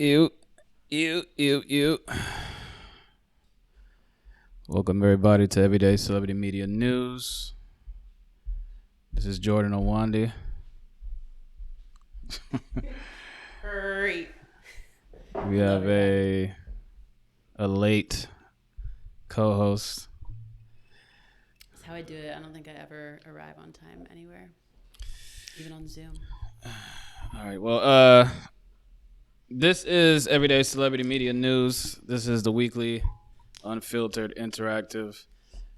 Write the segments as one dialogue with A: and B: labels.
A: Ew. Welcome everybody to Everyday Celebrity Media News. This is Jordan Owandi.
B: Great.
A: We have a late co-host.
B: That's how I do it. I don't think I ever arrive on time anywhere, even on Zoom.
A: All right. Well, this is Everyday Celebrity Media News. This is the weekly, unfiltered, interactive,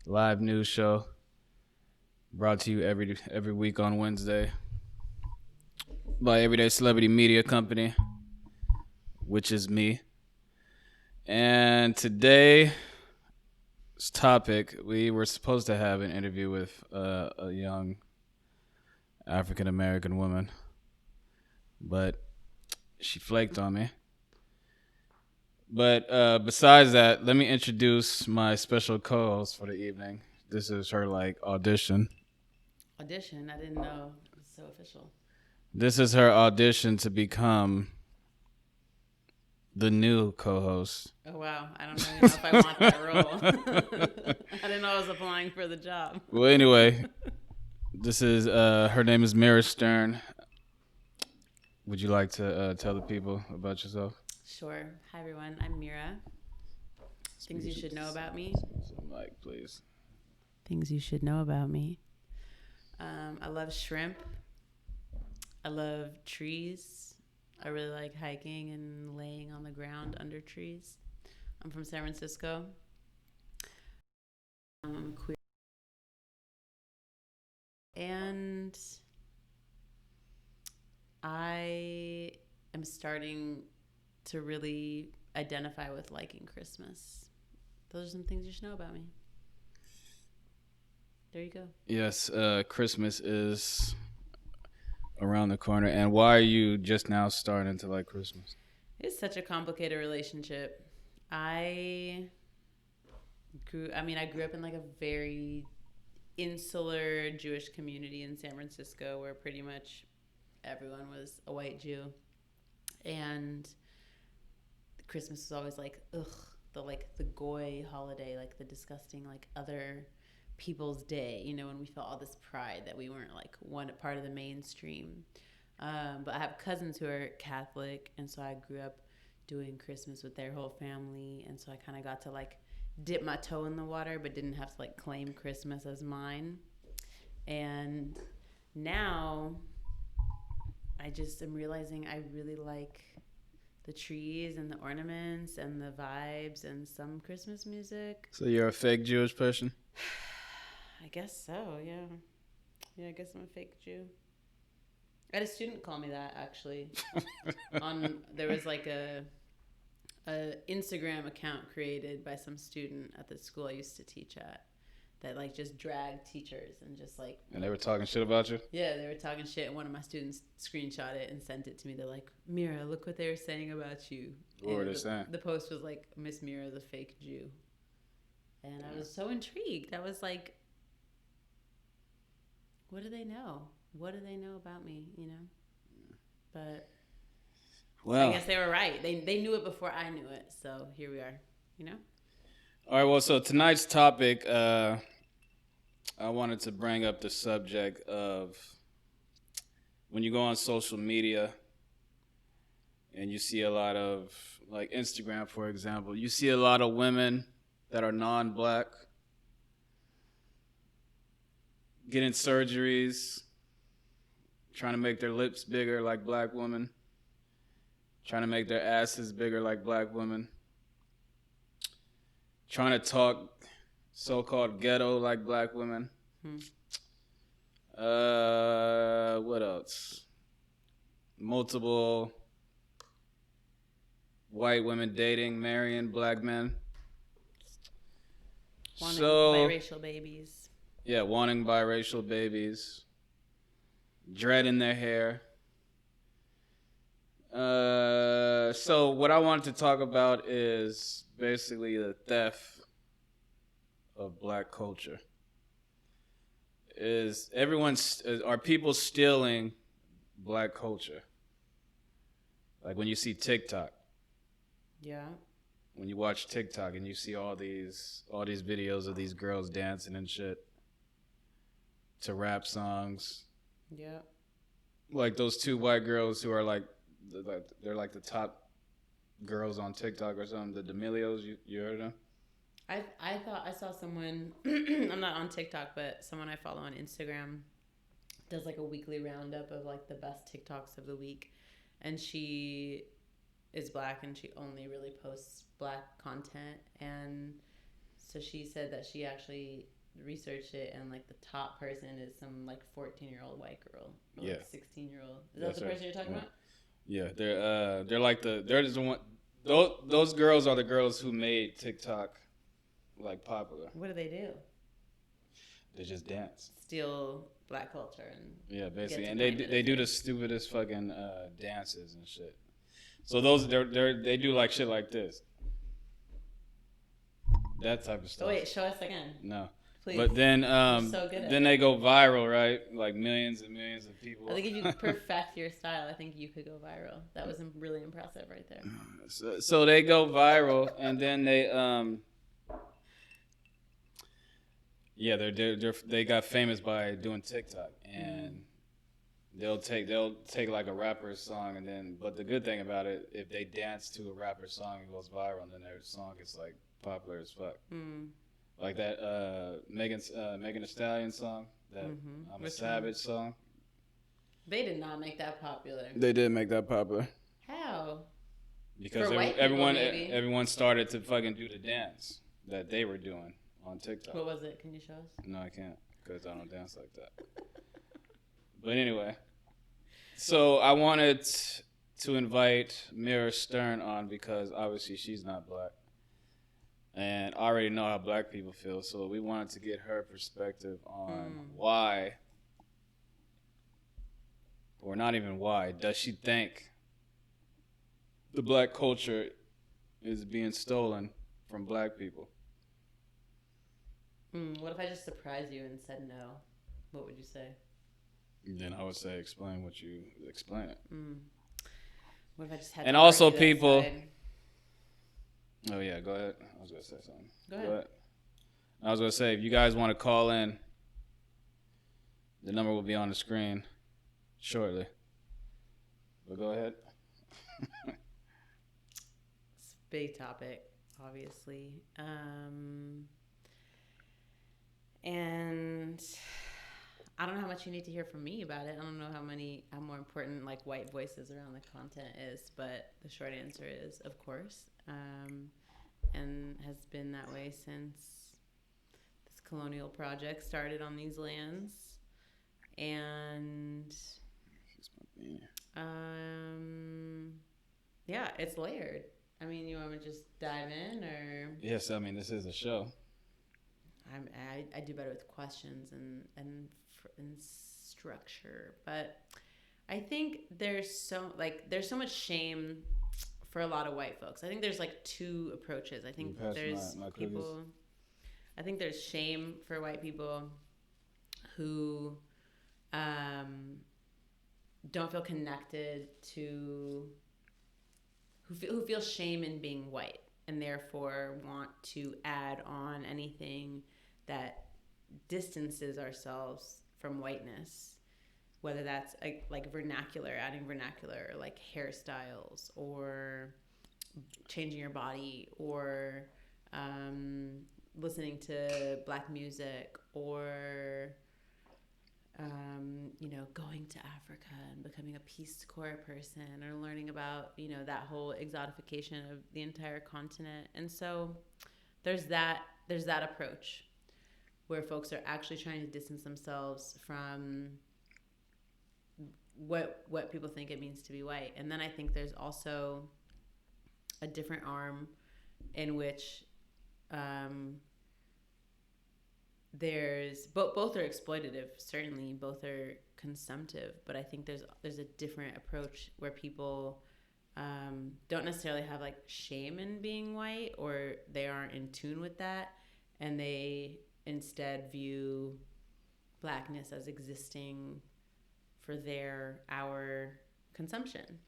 A: live news show brought to you every week on Wednesday by Everyday Celebrity Media Company, which is me. And today's topic, we were supposed to have an interview with a young African American woman, but she flaked on me. But besides that, let me introduce my special co-host for the evening. This is her audition.
B: Audition? I didn't know it was so official.
A: This is her audition to become the new co-host.
B: Oh, wow. I don't even know if I want that role. I didn't know I was applying for the job.
A: Well, anyway, this is her name is Mira Stern. Would you like to tell the people about yourself?
B: Sure. Hi, everyone. I'm Mira. Things you should know about me.
A: Mike, please.
B: Things you should know about me. I love shrimp. I love trees. I really like hiking and laying on the ground under trees. I'm from San Francisco. I'm queer. And I am starting to really identify with liking Christmas. Those are some things you should know about me. There you go.
A: Yes, Christmas is around the corner. And why are you just now starting to like Christmas?
B: It's such a complicated relationship. I grew up in like a very insular Jewish community in San Francisco where pretty much everyone was a white Jew. And Christmas was always like, the goy holiday, like the disgusting, like other people's day, when we felt all this pride that we weren't like one part of the mainstream. But I have cousins who are Catholic, and so I grew up doing Christmas with their whole family, and so I kind of got to like dip my toe in the water, but didn't have to like claim Christmas as mine. And now I just am realizing I really like the trees and the ornaments and the vibes and some Christmas music.
A: So you're a fake Jewish person?
B: I guess so, yeah. Yeah, I guess I'm a fake Jew. I had a student call me that, actually. There was like a Instagram account created by some student at the school I used to teach at that like just dragged teachers and just like...
A: And they were talking shit about you?
B: Yeah, they were talking shit, and one of my students screenshot it and sent it to me. They're like, Mira, look what they were saying about you.
A: What were they saying?
B: The post was like, Miss Mira, the fake Jew. And I was so intrigued. I was like, what do they know? What do they know about me, But well, I guess they were right. They knew it before I knew it. So here we are,
A: All right, well, so tonight's topic, I wanted to bring up the subject of when you go on social media and you see a lot of, like Instagram, for example, you see a lot of women that are non-black getting surgeries, trying to make their lips bigger like black women, trying to make their asses bigger like black women, trying to talk so-called ghetto like black women. What else? Multiple white women dating, marrying black men.
B: Wanting biracial babies.
A: Yeah, wanting biracial babies. Dread in their hair. So what I wanted to talk about is basically the theft of black culture. Are people stealing black culture? Like when you see TikTok,
B: Yeah.
A: When you watch TikTok and you see all these videos of these girls dancing and shit to rap songs,
B: Yeah.
A: like those two white girls who are like they're like the top girls on TikTok or something. The D'Amelios, you heard of them?
B: I thought I saw someone. I'm not on TikTok, but someone I follow on Instagram does like a weekly roundup of like the best TikToks of the week, and she is black and she only really posts black content. And so she said that she actually researched it, and like the top person is some like 14-year-old white girl or
A: Yeah.
B: like 16-year-old. Is that the person you're talking about?
A: Yeah, they're like they're the one. Those girls are the girls who made TikTok like popular.
B: What do they do?
A: They just dance.
B: Steal black culture and
A: Yeah, basically,
B: get to
A: and
B: claim it
A: they
B: as
A: do the
B: theirs.
A: stupidest fucking dances and shit. So those they do like shit like this, that type of stuff.
B: Oh wait, show us again,
A: No,
B: please.
A: but then
B: so good at
A: then
B: it.
A: they go viral, right? Like millions and millions of people.
B: I think if you perfect your style, I think you could go viral. That was really impressive right there.
A: So they go viral, and then they yeah, they got famous by doing TikTok, and they'll take like a rapper's song, and then but the good thing about it, if they dance to a rapper's song and goes viral, then their song is like popular as fuck. Like that Megan Thee Stallion song, that I'm a
B: Which
A: Savage
B: one?
A: song.
B: They did not make that popular.
A: They did make that popular
B: How?
A: because
B: For white people, maybe.
A: everyone started to fucking do the dance that they were doing on TikTok.
B: What was it? Can you show us?
A: No, I can't because I don't dance like that. But anyway, so I wanted to invite Mira Stern on because obviously she's not black. And I already know how black people feel, so we wanted to get her perspective on why, or not even why, does she think the black culture is being stolen from black people?
B: What if I just surprised you and said no? What would you say?
A: Then I would say explain it.
B: What if I just had
A: And
B: to
A: also
B: argue that
A: people.
B: side?
A: Oh yeah, go ahead. I was gonna say something.
B: Go ahead.
A: I was gonna say if you guys want to call in, the number will be on the screen shortly. But go ahead.
B: It's a big topic, obviously. And I don't know how much you need to hear from me about it. I don't know how more important like white voices around the content is, but the short answer is, of course, and has been that way since this colonial project started on these lands. And yeah, it's layered. I mean, you want me to just dive in, or?
A: Yes, I mean this is a show.
B: I do better with questions and structure, but I think there's so much shame for a lot of white folks. I think there's like two approaches. I think there's people. I think there's shame for white people who don't feel connected to who feel shame in being white, and therefore want to add on anything that distances ourselves from whiteness, whether that's like vernacular, adding vernacular, or like hairstyles, or changing your body, or listening to black music, or going to Africa and becoming a Peace Corps person, or learning about that whole exotification of the entire continent. And so there's that approach where folks are actually trying to distance themselves from what people think it means to be white. And then I think there's also a different arm in which there's both are exploitative, certainly both are consumptive, but I think there's a different approach where people don't necessarily have like shame in being white, or they aren't in tune with that, and they instead view blackness as existing for our consumption,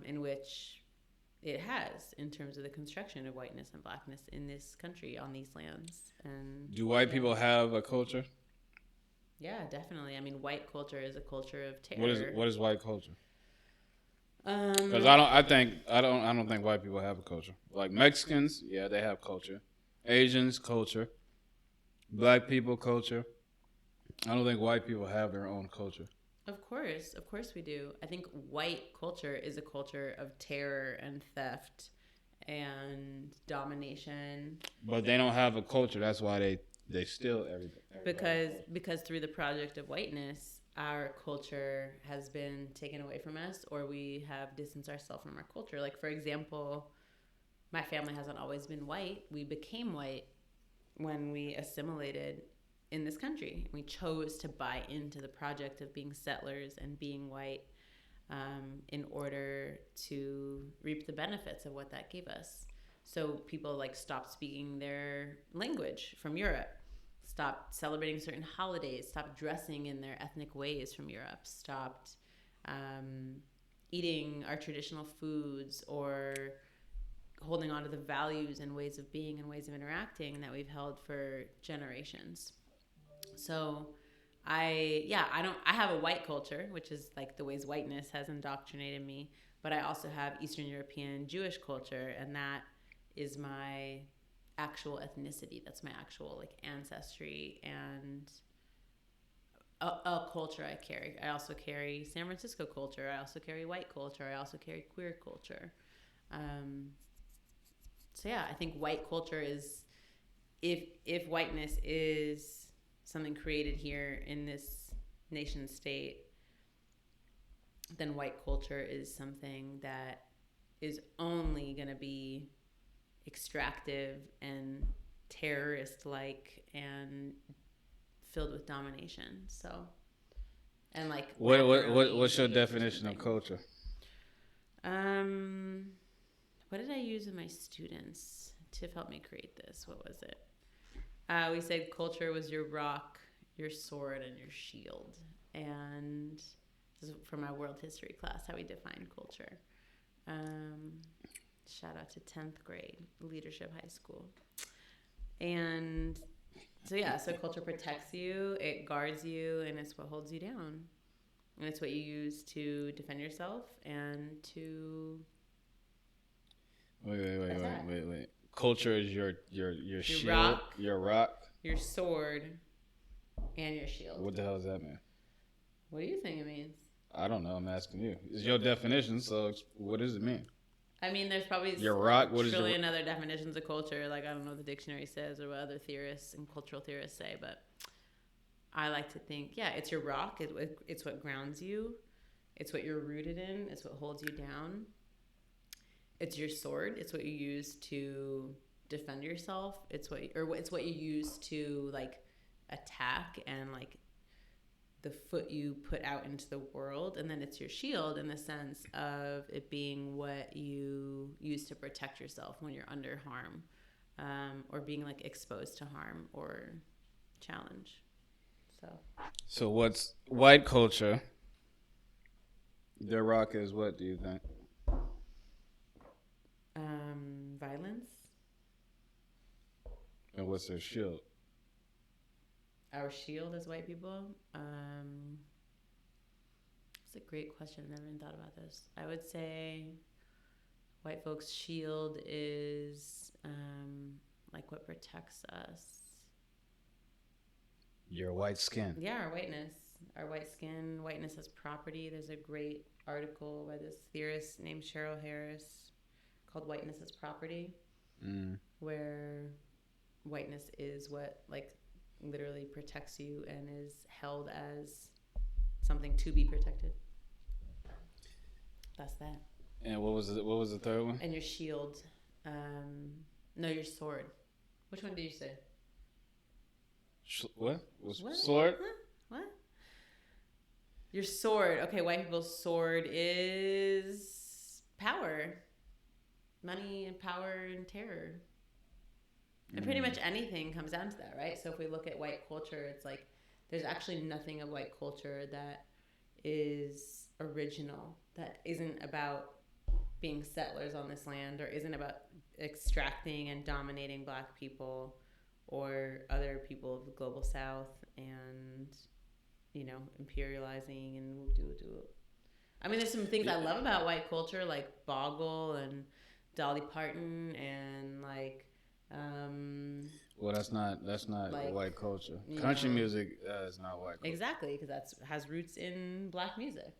B: in which it has in terms of the construction of whiteness and blackness in this country on these lands. And
A: Do white people have a culture?
B: yeah, definitely. I mean, white culture is a culture of terror.
A: What is white culture?
B: Um,
A: Because I don't think white people have a culture. Like Mexicans, yeah, they have culture. Asians, culture. Black people, culture. I don't think white people have their own culture.
B: Of course we do. I think white culture is a culture of terror and theft and domination.
A: But they don't have a culture. That's why they steal everything.
B: Because through the project of whiteness, our culture has been taken away from us, or we have distanced ourselves from our culture. Like, for example, my family hasn't always been white. We became white when we assimilated in this country. We chose to buy into the project of being settlers and being white in order to reap the benefits of what that gave us. So people like stopped speaking their language from Europe, stopped celebrating certain holidays, stopped dressing in their ethnic ways from Europe, stopped eating our traditional foods or holding on to the values and ways of being and ways of interacting that we've held for generations. So I have a white culture, which is like the ways whiteness has indoctrinated me, but I also have Eastern European Jewish culture, and that is my actual ethnicity. That's my actual like ancestry and a culture I carry. I also carry San Francisco culture. I also carry white culture. I also carry queer culture. So yeah, I think white culture is, if whiteness is something created here in this nation state, then white culture is something that is only going to be extractive and terrorist like and filled with domination. So, and like
A: what's your definition of culture?
B: What did I use in my students to help me create this? What was it? We said culture was your rock, your sword, and your shield. And this is from my world history class, how we define culture. Shout out to 10th grade, Leadership High School. And so, yeah, so culture protects you, it guards you, and it's what holds you down. And it's what you use to defend yourself and to...
A: Wait. Culture is your shield,
B: rock,
A: your rock,
B: your sword, and your shield.
A: What the hell does that mean?
B: What do you think it means?
A: I don't know. I'm asking you. It's your definition, so what does it mean?
B: I mean, there's probably
A: your rock. What
B: a trillion other definitions of culture. Like, I don't know what the dictionary says or what other theorists and cultural theorists say, but I like to think, yeah, it's your rock. It's what grounds you. It's what you're rooted in. It's what holds you down. It's your sword. It's what you use to defend yourself. It's what you use to like attack and like the foot you put out into the world. And then it's your shield in the sense of it being what you use to protect yourself when you're under harm, or being like exposed to harm or challenge. So
A: what's white culture? Their rock is what, do you think?
B: Violence.
A: And what's their shield?
B: Our shield as white people? That's a great question. I never even thought about this. I would say white folks' shield is like what protects us.
A: Your white skin.
B: Yeah, our whiteness. Our white skin. Whiteness as property. There's a great article by this theorist named Cheryl Harris called Whiteness as Property, where whiteness is what like literally protects you and is held as something to be protected. That's that.
A: And what was the third one?
B: And your shield. No, your sword. Which one did you say?
A: What? Sword?
B: Huh? What? Your sword. Okay, white people's sword is power. Money and power and terror. And pretty much anything comes down to that, right? So if we look at white culture, it's like there's actually nothing of white culture that is original, that isn't about being settlers on this land or isn't about extracting and dominating Black people or other people of the global South and, you know, imperializing and do. I mean, there's some things I love about white culture, like Boggle and Dolly Parton and like.
A: Well, that's not
B: like,
A: white culture. Country
B: know,
A: music is not white culture.
B: Exactly, because that's has roots in Black music.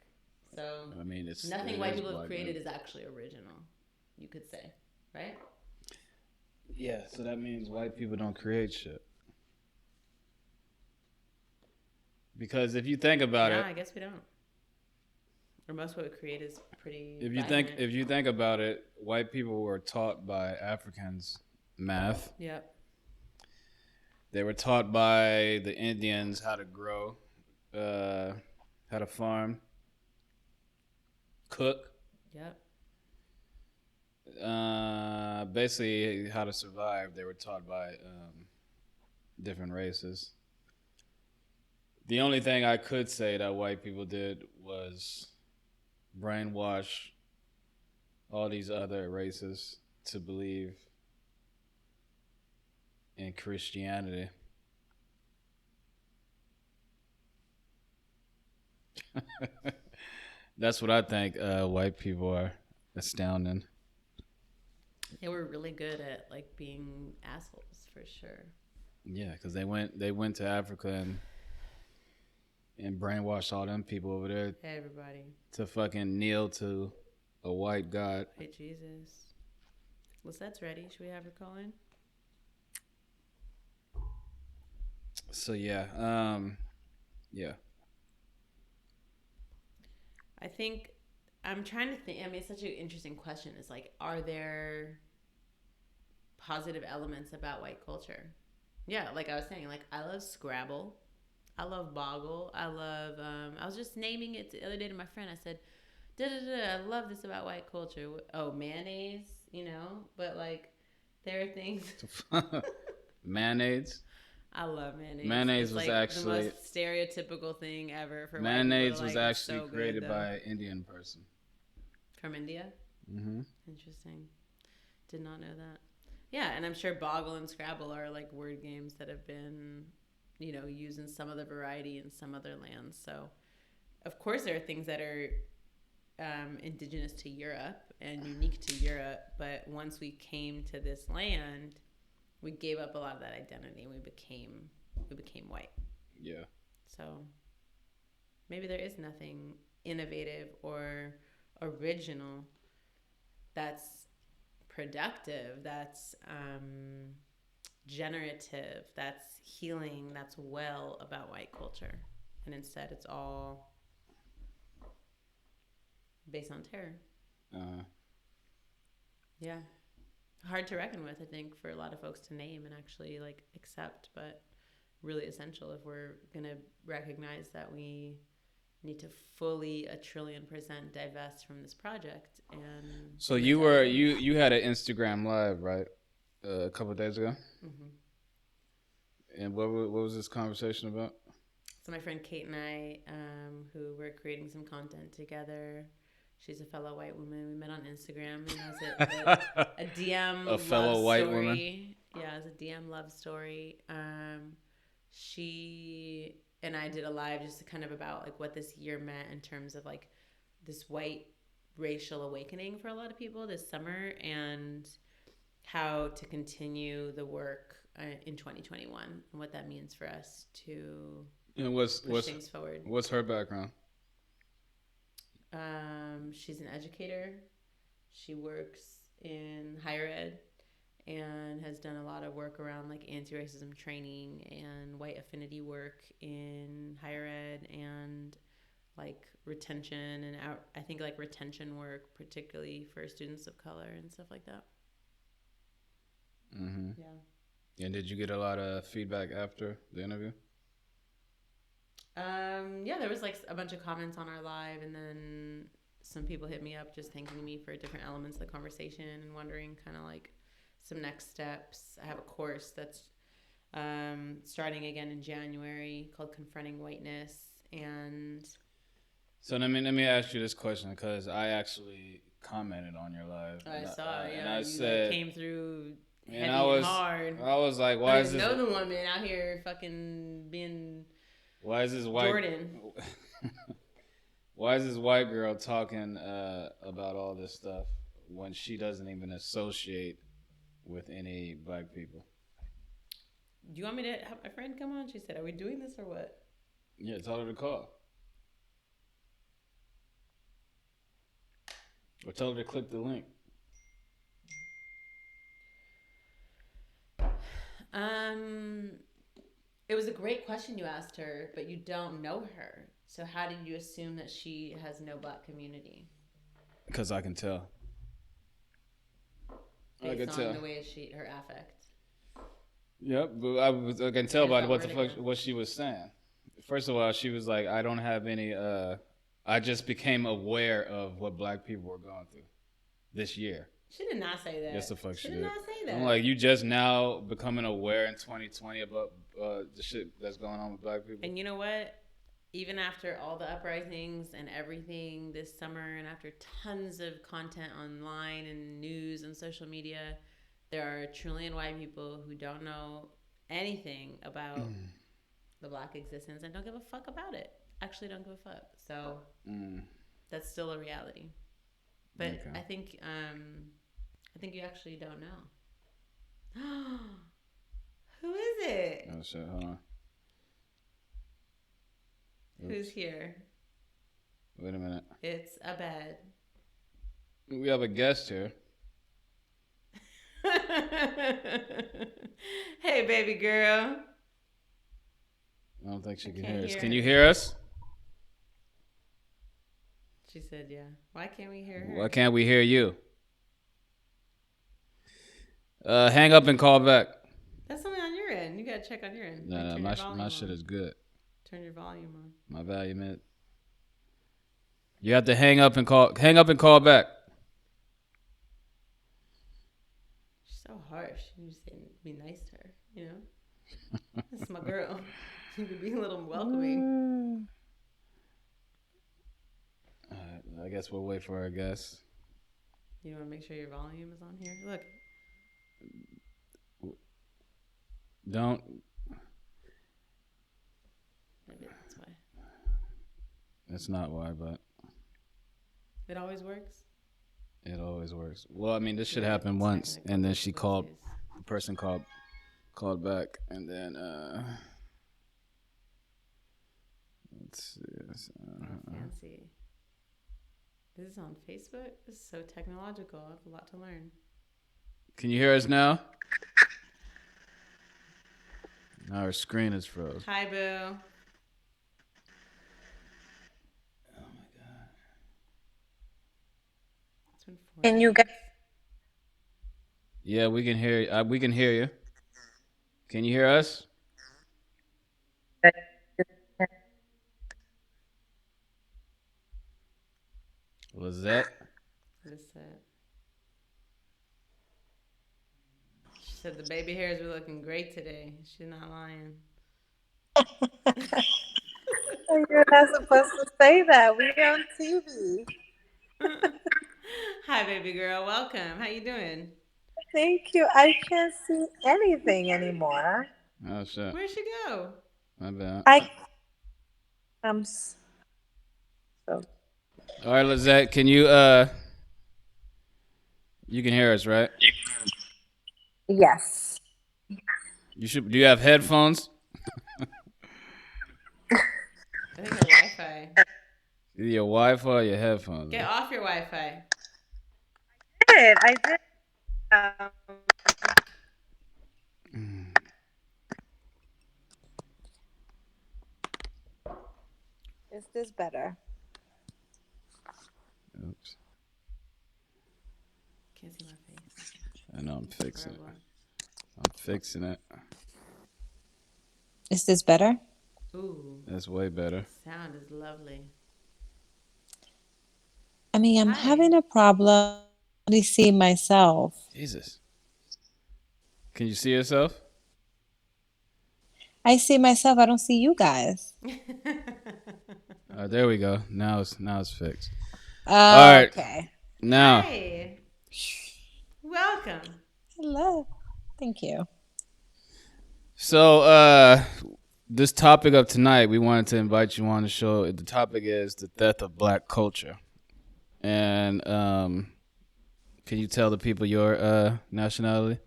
B: So
A: I mean,
B: nothing white people have created
A: music.
B: is actually original, you could say, right?
A: Yeah, so that means white people don't create shit. Because if you think about it,
B: I guess we don't. Or most what we create is pretty.
A: If you think about it, white people were taught by Africans math.
B: Yep.
A: They were taught by the Indians how to grow, how to farm, cook.
B: Yep.
A: Basically, how to survive. They were taught by different races. The only thing I could say that white people did was brainwash all these other races to believe in Christianity. That's what I think white people are. Astounding.
B: They were really good at like being assholes for sure.
A: Yeah, because they went to Africa and brainwashed all them people over there.
B: Hey, everybody.
A: To fucking kneel to a white god.
B: Hey, Jesus. Lisette's ready. Should we have her call in?
A: So yeah, yeah.
B: I think I'm trying to think. I mean, it's such an interesting question. It's like, are there positive elements about white culture? Yeah, like I was saying, like I love Scrabble, I love Boggle, I love. I was just naming it the other day to my friend. I said, I love this about white culture. Oh, mayonnaise, you know, but like there are things.
A: Mayonnaise.
B: I love mayonnaise.
A: Mayonnaise
B: it's
A: was
B: like
A: actually
B: the most stereotypical thing ever for
A: mayonnaise
B: white people.
A: Was
B: like,
A: actually
B: so
A: created
B: good,
A: by an Indian person
B: from India.
A: Mm-hmm.
B: Interesting. Did not know that. Yeah, and I'm sure Boggle and Scrabble are like word games that have been, you know, used in some other variety in some other lands. So, of course, there are things that are indigenous to Europe and unique to Europe. But once we came to this land, we gave up a lot of that identity and we became white.
A: Yeah.
B: So maybe there is nothing innovative or original that's productive, that's generative, that's healing, that's well about white culture. And instead it's all based on terror. Yeah. Hard to reckon with, I think, for a lot of folks to name and actually like accept, but really essential if we're going to recognize that we need to fully 1,000,000,000% divest from this project. And
A: so you had an Instagram live, right, a couple of days ago. Mm-hmm. And what was this conversation about?
B: So my friend Kate and I, who were creating some content together, she's a fellow white woman. We met on Instagram, and it was a DM
A: a fellow
B: love
A: white
B: story.
A: Woman.
B: Yeah, it was a DM love story. She and I did a live just kind of about like what this year meant in terms of like this white racial awakening for a lot of people this summer and how to continue the work in 2021 and what that means for us to push things forward.
A: What's her background?
B: She's an educator. She works in higher ed and has done a lot of work around like anti-racism training and white affinity work in higher ed and like retention and I think like retention work, particularly for students of color and stuff like that.
A: Mm-hmm.
B: Yeah.
A: And did you get a lot of feedback after the interview?
B: Yeah, there was like a bunch of comments on our live, and then some people hit me up just thanking me for different elements of the conversation and wondering kind of like some next steps. I have a course that's starting again in January called Confronting Whiteness, and
A: so let me ask you this question because I actually commented on your live.
B: I saw,
A: and
B: yeah.
A: I
B: You
A: said,
B: came through heavy
A: and
B: and hard.
A: I was like,
B: I didn't know the woman out here fucking being
A: why is this white
B: Jordan.
A: Why is this white girl talking about all this stuff when she doesn't even associate with any black people?
B: Do you want me to have my friend come on? She said, "Are we doing this or what?"
A: Yeah, tell her to call. Or tell her to click the link.
B: It was a great question you asked her, but you don't know her. So how did you assume that she has no black community?
A: Because I can tell.
B: Based on the way her affect.
A: Yep, but I can tell by what she was saying. First of all, she was like, "I don't have any. I just became aware of what black people were going through this year."
B: She did not say that.
A: Yes, the fuck she
B: did not say that.
A: I'm like, you just now becoming aware in 2020 about the shit that's going on with black people.
B: And you know what? Even after all the uprisings and everything this summer, and after tons of content online and news and social media, there are a trillion white people who don't know anything about the black existence and don't give a fuck about it. Actually don't give a fuck. So that's still a reality. But okay. I think you actually don't know. Who is it?
A: Oh shit, hold on. Oops.
B: Who's here?
A: Wait a minute.
B: It's Abed.
A: We have a guest here.
B: Hey, baby girl.
A: I don't think she can hear us. Can you hear us?
B: She said, yeah. Why can't we hear her?
A: Why can't we hear you? Hang up and call back.
B: That's something on your end. You gotta check on your end.
A: No, my shit is good.
B: Turn your volume on.
A: My volume is. You have to hang up and call back.
B: She's so harsh. You just be nice to her, you know? That's my girl. You could be a little welcoming.
A: I guess we'll wait for her guest.
B: You want to make sure your volume is on here? Look.
A: Don't.
B: Maybe that's why.
A: That's not why, but.
B: It always works?
A: It always works. Well, I mean, this shit happened once, and then she called. The person called back, and then. Let's see.
B: Fancy. This is on Facebook? This is so technological. I have a lot to learn.
A: Can you hear us now? Now our screen is froze.
B: Hi, boo. Oh
A: my god.
B: It's been 4
C: Can you guys?
A: Yeah, we can hear you. We can hear you. Can you hear us? Lizette?
B: She said the baby hairs were looking great today. She's not lying.
C: You're not supposed to say that. We're on TV.
B: Hi, baby girl. Welcome. How you doing?
C: Thank you. I can't see anything anymore.
A: Oh shit.
B: Where'd she go?
A: My bad.
C: So.
A: All right, Lizette, can you you can hear us, right?
C: Yes.
A: You should. Do you have headphones?
B: I think your Wi-Fi.
A: Either your Wi-Fi or your headphones.
B: Get off your Wi-Fi.
C: I did. Is this better?
A: Oops.
B: Can't see my face.
A: I know. I'm fixing it.
C: Is this better?
B: Ooh.
A: That's way better.
B: Sound is lovely.
C: I mean, I'm having a problem to see myself.
A: Jesus. Can you see yourself?
C: I see myself. I don't see you guys.
A: There we go. Now it's fixed. All right.
C: Okay.
A: Now,
B: Hi. Welcome.
C: Hello. Thank you.
A: so this topic of tonight, we wanted to invite you on the show. The topic is the death of Black culture, and can you tell the people your nationality?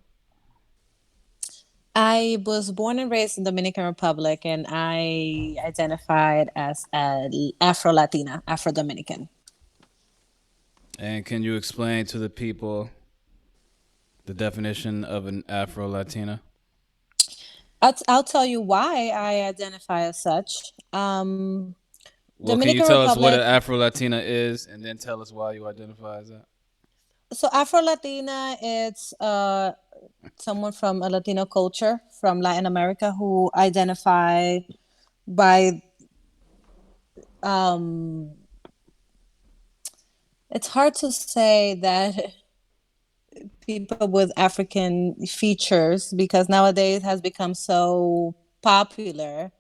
C: I was born and raised in Dominican Republic, and I identified as Afro Latina, Afro Dominican.
A: And can you explain to the people the definition of an Afro Latina?
C: I'll tell you why I identify as such.
A: Well, can you
C: Dominican
A: tell us what an
C: Republic.
A: Afro Latina is, and then tell us why you identify as that?
C: So Afro Latina, it's someone from a Latino culture from Latin America who identify by um it's hard to say that people with African features because nowadays it has become so popular.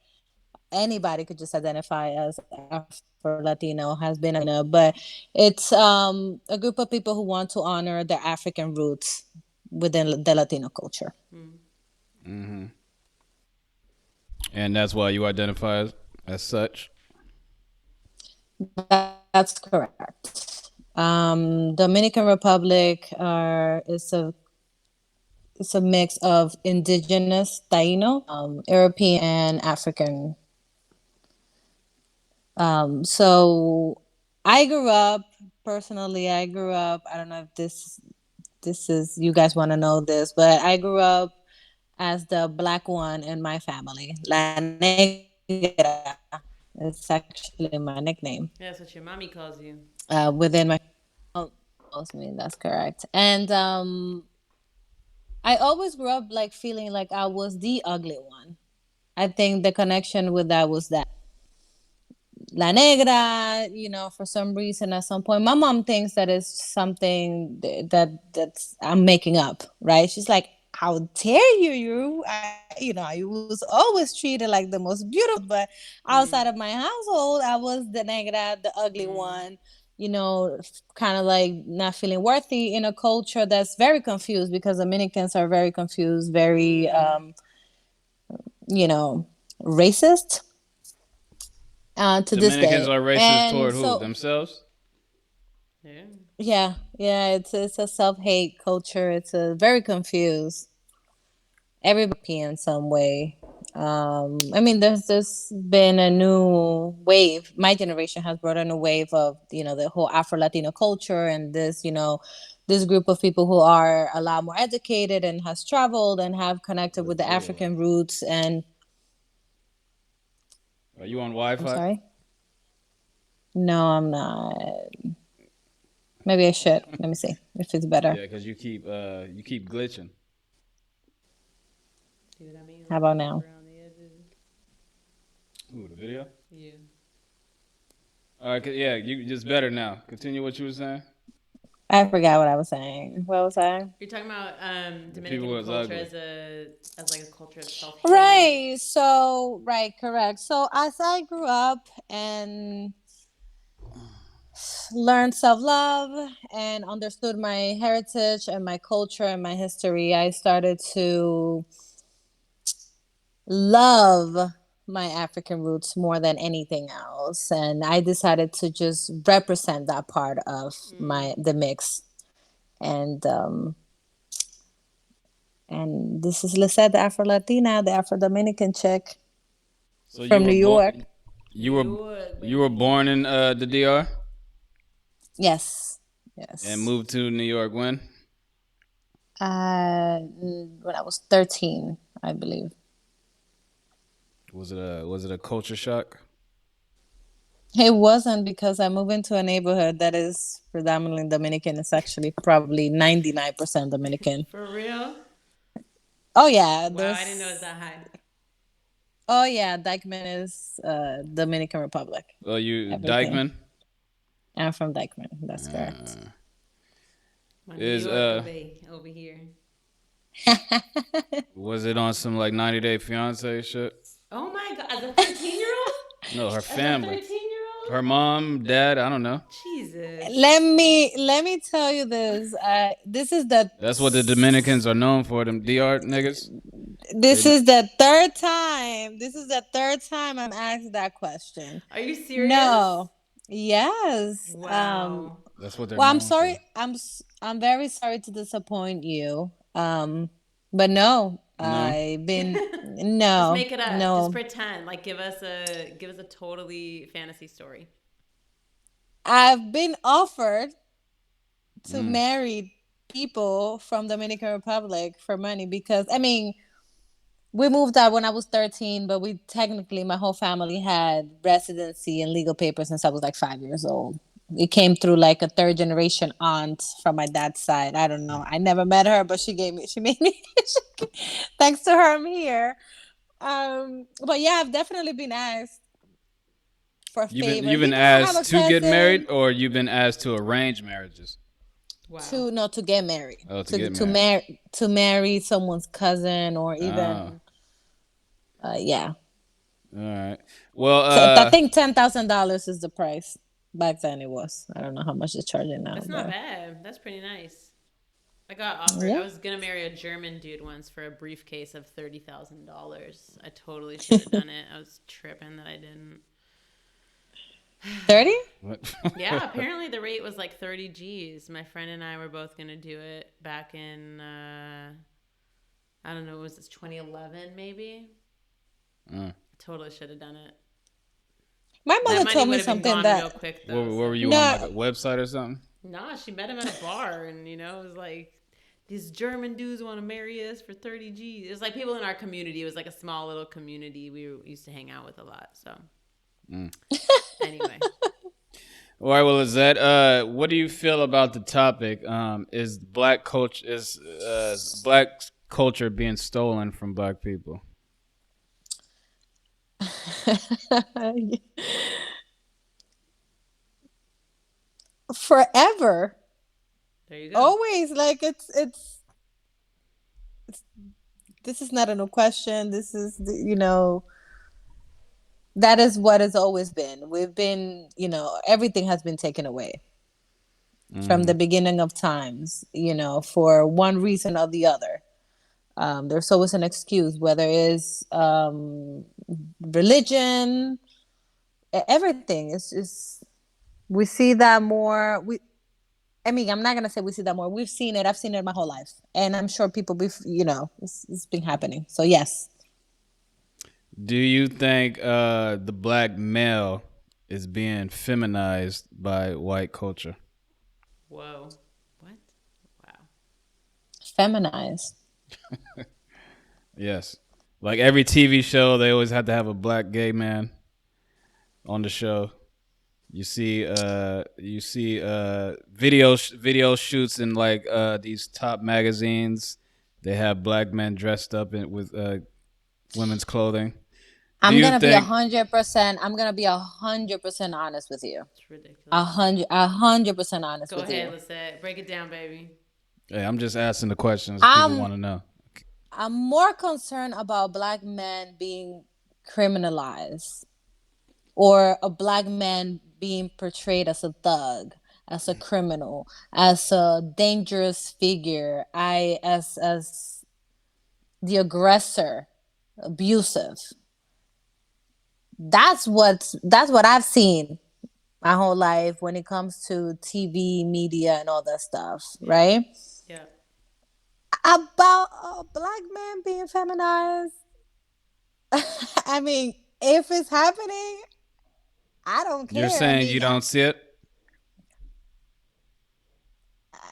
C: Anybody could just identify as Afro Latino, has been a but it's a group of people who want to honor their African roots within the Latino culture.
A: Mm-hmm. And that's why you identify as such.
C: That's correct. Dominican Republic is a mix of indigenous Taino, European, and African. So I grew up personally. I grew up. I don't know if this is you guys want to know this, but I grew up as the black one in my family. La Negra. It's actually my nickname.
B: Yeah, that's what your mommy calls you.
C: Within my me, that's correct. And I always grew up like feeling like I was the ugly one. I think the connection with that was that La Negra, for some reason at some point, my mom thinks that it's something that's I'm making up, right? She's like, "How dare I was always treated like the most beautiful, but outside of my household, I was the Negra, the ugly one." Kind of like not feeling worthy in a culture that's very confused because Dominicans are very confused, very racist to this
A: Dominicans
C: day.
A: are racist
C: And
A: toward who?
C: so,
A: Themselves?
B: Yeah.
C: yeah, it's a self-hate culture. It's a very confused. Everybody in some way. I mean, there's been a new wave. My generation has brought in a wave of the whole Afro Latino culture and this group of people who are a lot more educated and has traveled and have connected with the African roots. And
A: Are you on
C: I'm
A: Wi-Fi?
C: sorry. No, I'm not. Maybe I should. Let me see if it's better.
A: Yeah, because you keep glitching.
B: See what I mean?
C: How about now?
B: Around the edges.
A: Ooh, the video.
B: Yeah.
A: All right, yeah, you just better now. Continue what you were saying.
C: I forgot what I was saying. What was I?
B: You're talking about
A: The
B: Dominican
A: people was
B: culture
A: ugly.
B: as like a culture of self hate.
C: Right. So, right, correct. So, as I grew up and learned self love and understood my heritage and my culture and my history, I started to love my African roots more than anything else. And I decided to just represent that part of the mix. And this is Lisette, the Afro Latina, the Afro Dominican chick
A: So you
C: from
A: were
C: New York.
A: you were born in the DR
C: Yes.
A: and
C: Yes.
A: moved to New York when?
C: When I was 13, I believe.
A: Was it a culture shock?
C: It wasn't because I moved into a neighborhood that is predominantly Dominican. It's actually probably 99% Dominican.
B: For real?
C: Oh yeah,
B: Wow, I didn't know it was that high.
C: Oh yeah, Dykeman is Dominican Republic.
A: Oh, you
C: Everything.
A: Dykeman?
C: I'm from Dykeman. That's correct.
B: My
A: Is
B: New York Bay over here.
A: was it on some like 90 Day Fiance shit?
B: Oh my god, as a 13-year-old?
A: No, her
B: As a
A: family.
B: 13-year-old?
A: Her mom, dad, I don't know.
B: Jesus.
C: Let me tell you this. This is the
A: That's what the Dominicans are known for. Them DR niggas.
C: this is the third time. This is the third time I'm asked that question.
B: Are you serious?
C: No. Yes.
B: Wow.
A: That's what they're
C: Well,
A: known
C: I'm sorry.
A: for.
C: I'm very sorry to disappoint you. But no,
A: No?
C: I've been
B: Just
C: no,
B: make it up. Just
C: no.
B: pretend. Like give us a totally fantasy story.
C: I've been offered to marry people from Dominican Republic for money because I mean we moved out when I was 13, but we technically my whole family had residency and legal papers since I was like 5 years old. It came through like a third generation aunt from my dad's side. I don't know. I never met her, but she made me thanks to her I'm here. But yeah, I've definitely been asked for favors.
A: You've been
C: Even I have a
A: asked to get
C: cousin-
A: married, or you've been asked to arrange marriages.
B: Wow.
C: to get married.
A: Oh, to get married.
C: To marry someone's cousin or even yeah.
A: All right. Well,
C: I think $10,000 is the price. Back then it was. I don't know how much they're charging now.
B: That's not bad. That's pretty nice. I got offered.
C: Yeah.
B: I was gonna marry a German dude once for a briefcase of $30,000. I totally should have done it. I was tripping that I didn't.
C: 30?
A: what?
B: Yeah, apparently the rate was like 30 G's. My friend and I were both gonna do it back in I don't know, was this 2011 maybe? Totally should have done it.
C: My
B: That
C: mother
B: money
C: told me
B: would have been
C: something
B: gone
C: that
B: real quick
A: What,
B: though.
A: were you
C: No.
A: on like a website or something?
B: Nah, she met him at a bar, and it was like these German dudes want to marry us for 30 G's. It was like people in our community. It was like a small little community we used to hang out with a lot. So anyway,
A: All right. Well, Lizette, what do you feel about the topic? Is black culture being stolen from black people?
C: forever.
B: there you go.
C: Always like it's this is not a new question. This is that is what has always been. We've been, everything has been taken away from the beginning of times, for one reason or the other. There's always an excuse, whether it's religion, everything. It's we see that more. I'm not gonna say we see that more. We've seen it. I've seen it my whole life, and I'm sure people, it's been happening. So yes.
A: Do you think the black male is being feminized by white culture?
B: Whoa, what? Wow.
C: Feminized.
A: Yes. Like every TV show, they always have to have a black gay man on the show. You see video shoots in like these top magazines. They have black men dressed up with women's clothing.
C: I'm gonna be 100%. I'm gonna be 100% honest with you.
B: It's ridiculous.
C: 100% honest
B: Go
C: with
B: ahead,
C: you.
B: let's say it. Break it down, baby.
A: Hey, I'm just asking the questions people want to know.
C: I'm more concerned about black men being criminalized or a black man being portrayed as a thug, as a criminal, as a dangerous figure, as the aggressor, abusive. That's what I've seen my whole life when it comes to TV, media, and all that stuff, right?
B: Yeah.
C: About a black man being feminized, I mean, if it's happening, I don't care.
A: You're saying you don't see it?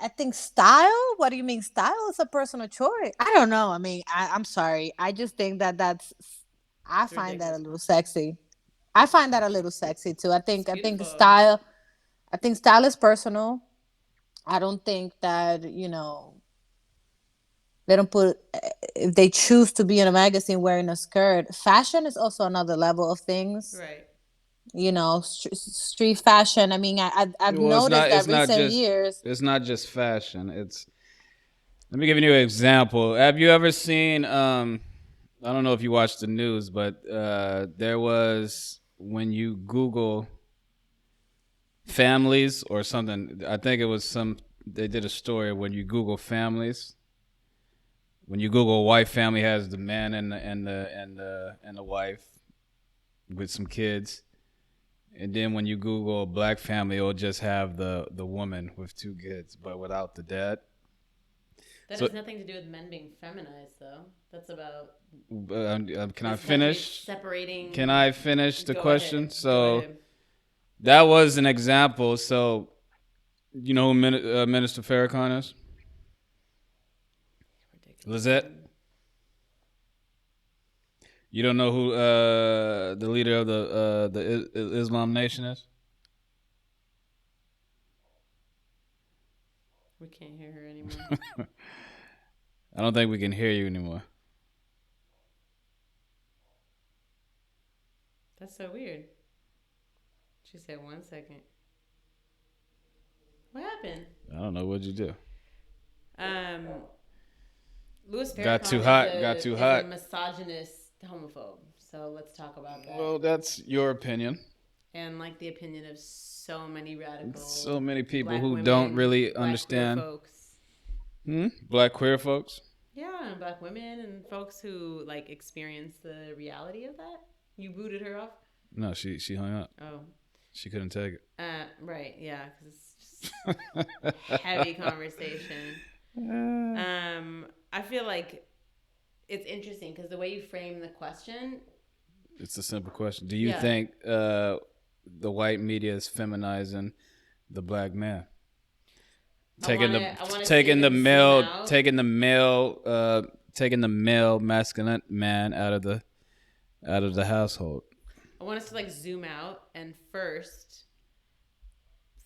C: I think style. What do you mean? Style is a personal choice. I don't know. I mean, I'm sorry. I just think that's. I find that a little sexy. I find that a little sexy too. I think style. I think style is personal. I don't think that they don't put, if they choose to be in a magazine wearing a skirt. Fashion is also another level of things.
B: Right.
C: Street fashion. I mean, I've noticed that recent years.
A: It's not just fashion. Let me give you an example. Have you ever seen? I don't know if you watch the news, but there was when you Google families or something. I think it was they did a story when you Google families. When you Google a white family has the man and the wife with some kids. And then when you Google a black family, it'll just have the woman with 2 kids, but without the dad.
B: That
A: So-
B: has nothing to do with men being feminized, though. That's about
A: Can I
B: this country
A: finish?
B: separating.
A: Can I finish the
B: Go
A: question?
B: ahead. Go
A: So
B: ahead.
A: that was an example. So you know who Minister Farrakhan is?
B: Ridiculous.
A: Lizette? You don't know who the leader of the Islam Nation is?
B: We can't hear her anymore.
A: I don't think we can hear you anymore.
B: That's so weird. She said 1 second. What happened?
A: I don't know. What'd you do?
B: Louis Farrakhan
A: Got too hot,
B: is
A: got too
B: is
A: hot.
B: a misogynist homophobe. So let's talk about that.
A: Well, that's your opinion.
B: And like the opinion of so many radical
A: So many people
B: black
A: who
B: women,
A: don't really
B: black queer
A: understand.
B: folks.
A: Black queer folks.
B: Yeah, and black women and folks who like experience the reality of that. You booted her off?
A: No, she hung up.
B: Oh.
A: She couldn't take it.
B: Right, yeah, because it's just heavy conversation. I feel like it's interesting because the way you frame the question.
A: It's a simple question. Do you
B: Yeah.
A: think the white media is feminizing the black man? Taking the male masculine man out of the household.
B: I want us to like zoom out and first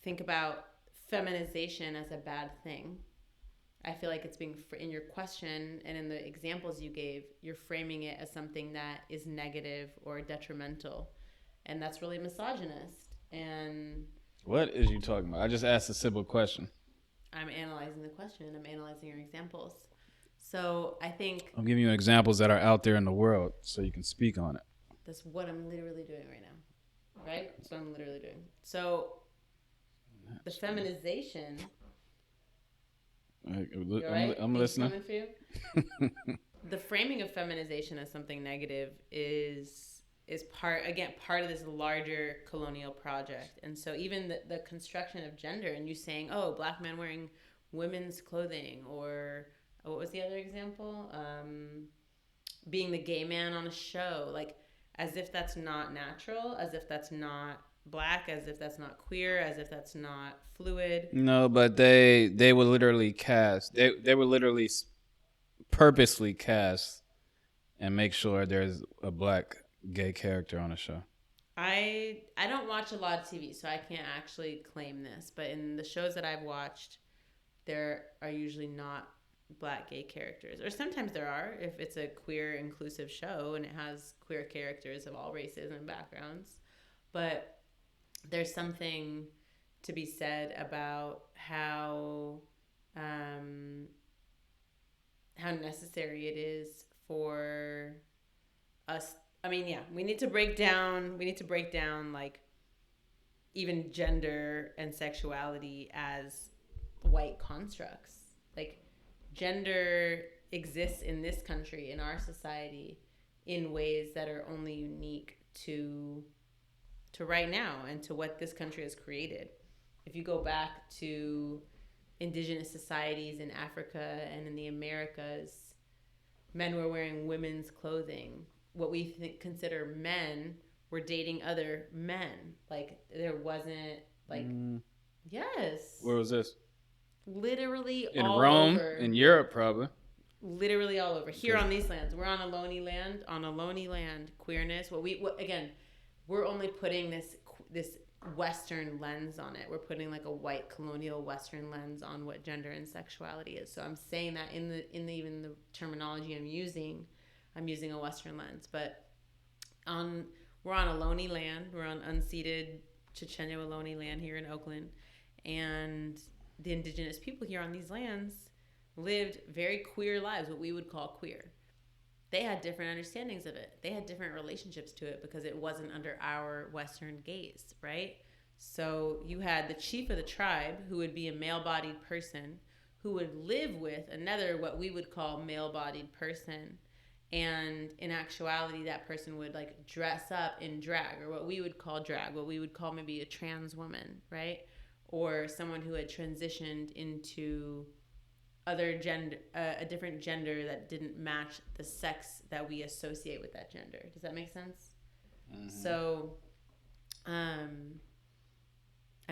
B: think about feminization as a bad thing. I feel like it's being in your question and in the examples you gave, you're framing it as something that is negative or detrimental, and that's really misogynist. And
A: What is you talking about? I just asked a simple question.
B: I'm analyzing the question. I'm analyzing your examples. So I think
A: I'm giving you examples that are out there in the world so you can speak on it.
B: that's what I'm literally doing right now. Right? That's what I'm literally doing. So the feminization. You all right?
A: I'm
B: Things
A: listening.
B: coming for you? The framing of feminization as something negative is part of this larger colonial project. And so even the construction of gender and you saying, oh, black men wearing women's clothing, or what was the other example? Being the gay man on a show, like as if that's not natural, as if that's not black, as if that's not queer, as if that's not fluid.
A: No, but they were literally cast. They were literally purposely cast and make sure there's a black gay character on the show.
B: I don't watch a lot of TV, so I can't actually claim this. But in the shows that I've watched, there are usually not black gay characters. Or sometimes there are, if it's a queer inclusive show and it has queer characters of all races and backgrounds. But there's something to be said about how necessary it is for us. I mean, yeah, we need to break down like even gender and sexuality as white constructs. Like gender exists in this country, in our society, in ways that are only unique to right now and to what this country has created. If you go back to indigenous societies in Africa and in the Americas, men were wearing women's clothing. What we consider men were dating other men. Like there wasn't like yes.
A: Where was this?
B: Literally
A: In
B: all
A: Rome,
B: over.
A: in Europe, probably.
B: Literally all over. Here on these lands. We're on a lonely land. On a lonely land. Queerness. Again, we're only putting this Western lens on it. We're putting like a white colonial Western lens on what gender and sexuality is. So I'm saying that in even the terminology I'm using a Western lens. But we're on a lonely land. We're on unceded Chochenyo Ohlone land here in Oakland, and the indigenous people here on these lands lived very queer lives, what we would call queer. They had different understandings of it. They had different relationships to it because it wasn't under our Western gaze, right? So you had the chief of the tribe, who would be a male-bodied person, who would live with another, what we would call male-bodied person. And in actuality, that person would like dress up in drag, or what we would call drag, what we would call maybe a trans woman, right? Or someone who had transitioned into other gender, a different gender that didn't match the sex that we associate with that gender. Does that make sense? Mm-hmm. So, I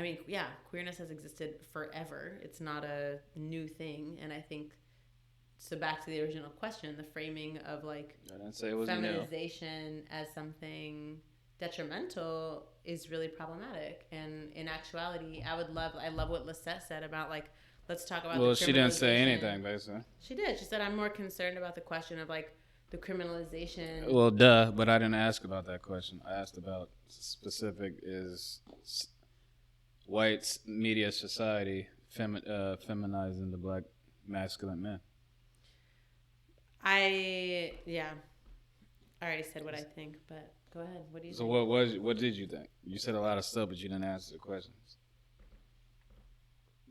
B: mean, yeah, queerness has existed forever. It's not a new thing. And I think, so back to the original question, the framing of like feminization as something detrimental is really problematic. And in actuality, I love what Lisette said about like, let's talk about
A: Well, she didn't say anything, basically.
B: She did. She said, I'm more concerned about the question of like the criminalization.
A: Well, duh, but I didn't ask about that question. I asked about specific is white media society feminizing the black masculine man. I
B: already said what I think, but go ahead. What do you think?
A: So what did you think? You said a lot of stuff, but you didn't answer the questions.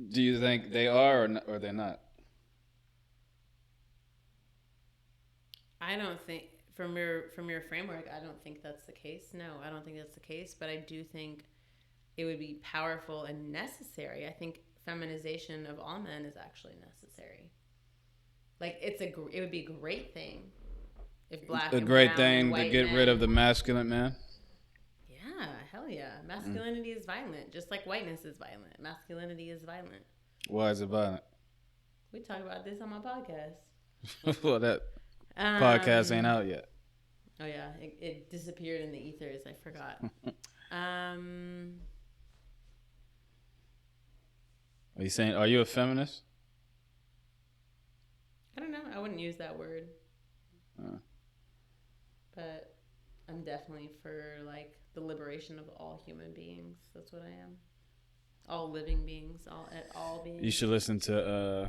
A: Do you think they are or they're not?
B: I don't think from your framework, I don't think that's the case. No, I don't think that's the case, but I do think it would be powerful and necessary. I think feminization of all men is actually necessary. Like it would be a great thing if black and
A: great
B: brown
A: thing
B: and white
A: to get
B: men,
A: rid of the masculine man.
B: Yeah, hell yeah. Masculinity is violent, just like whiteness is violent. Masculinity is violent.
A: Why is it violent?
B: We talk about this on my podcast.
A: Well, that podcast ain't out yet.
B: Oh yeah, it disappeared in the ethers. I forgot.
A: Are you saying? Are you a feminist?
B: I don't know. I wouldn't use that word. But I'm definitely for like the liberation of all human beings. That's what I am. All living beings, all beings.
A: You should listen to.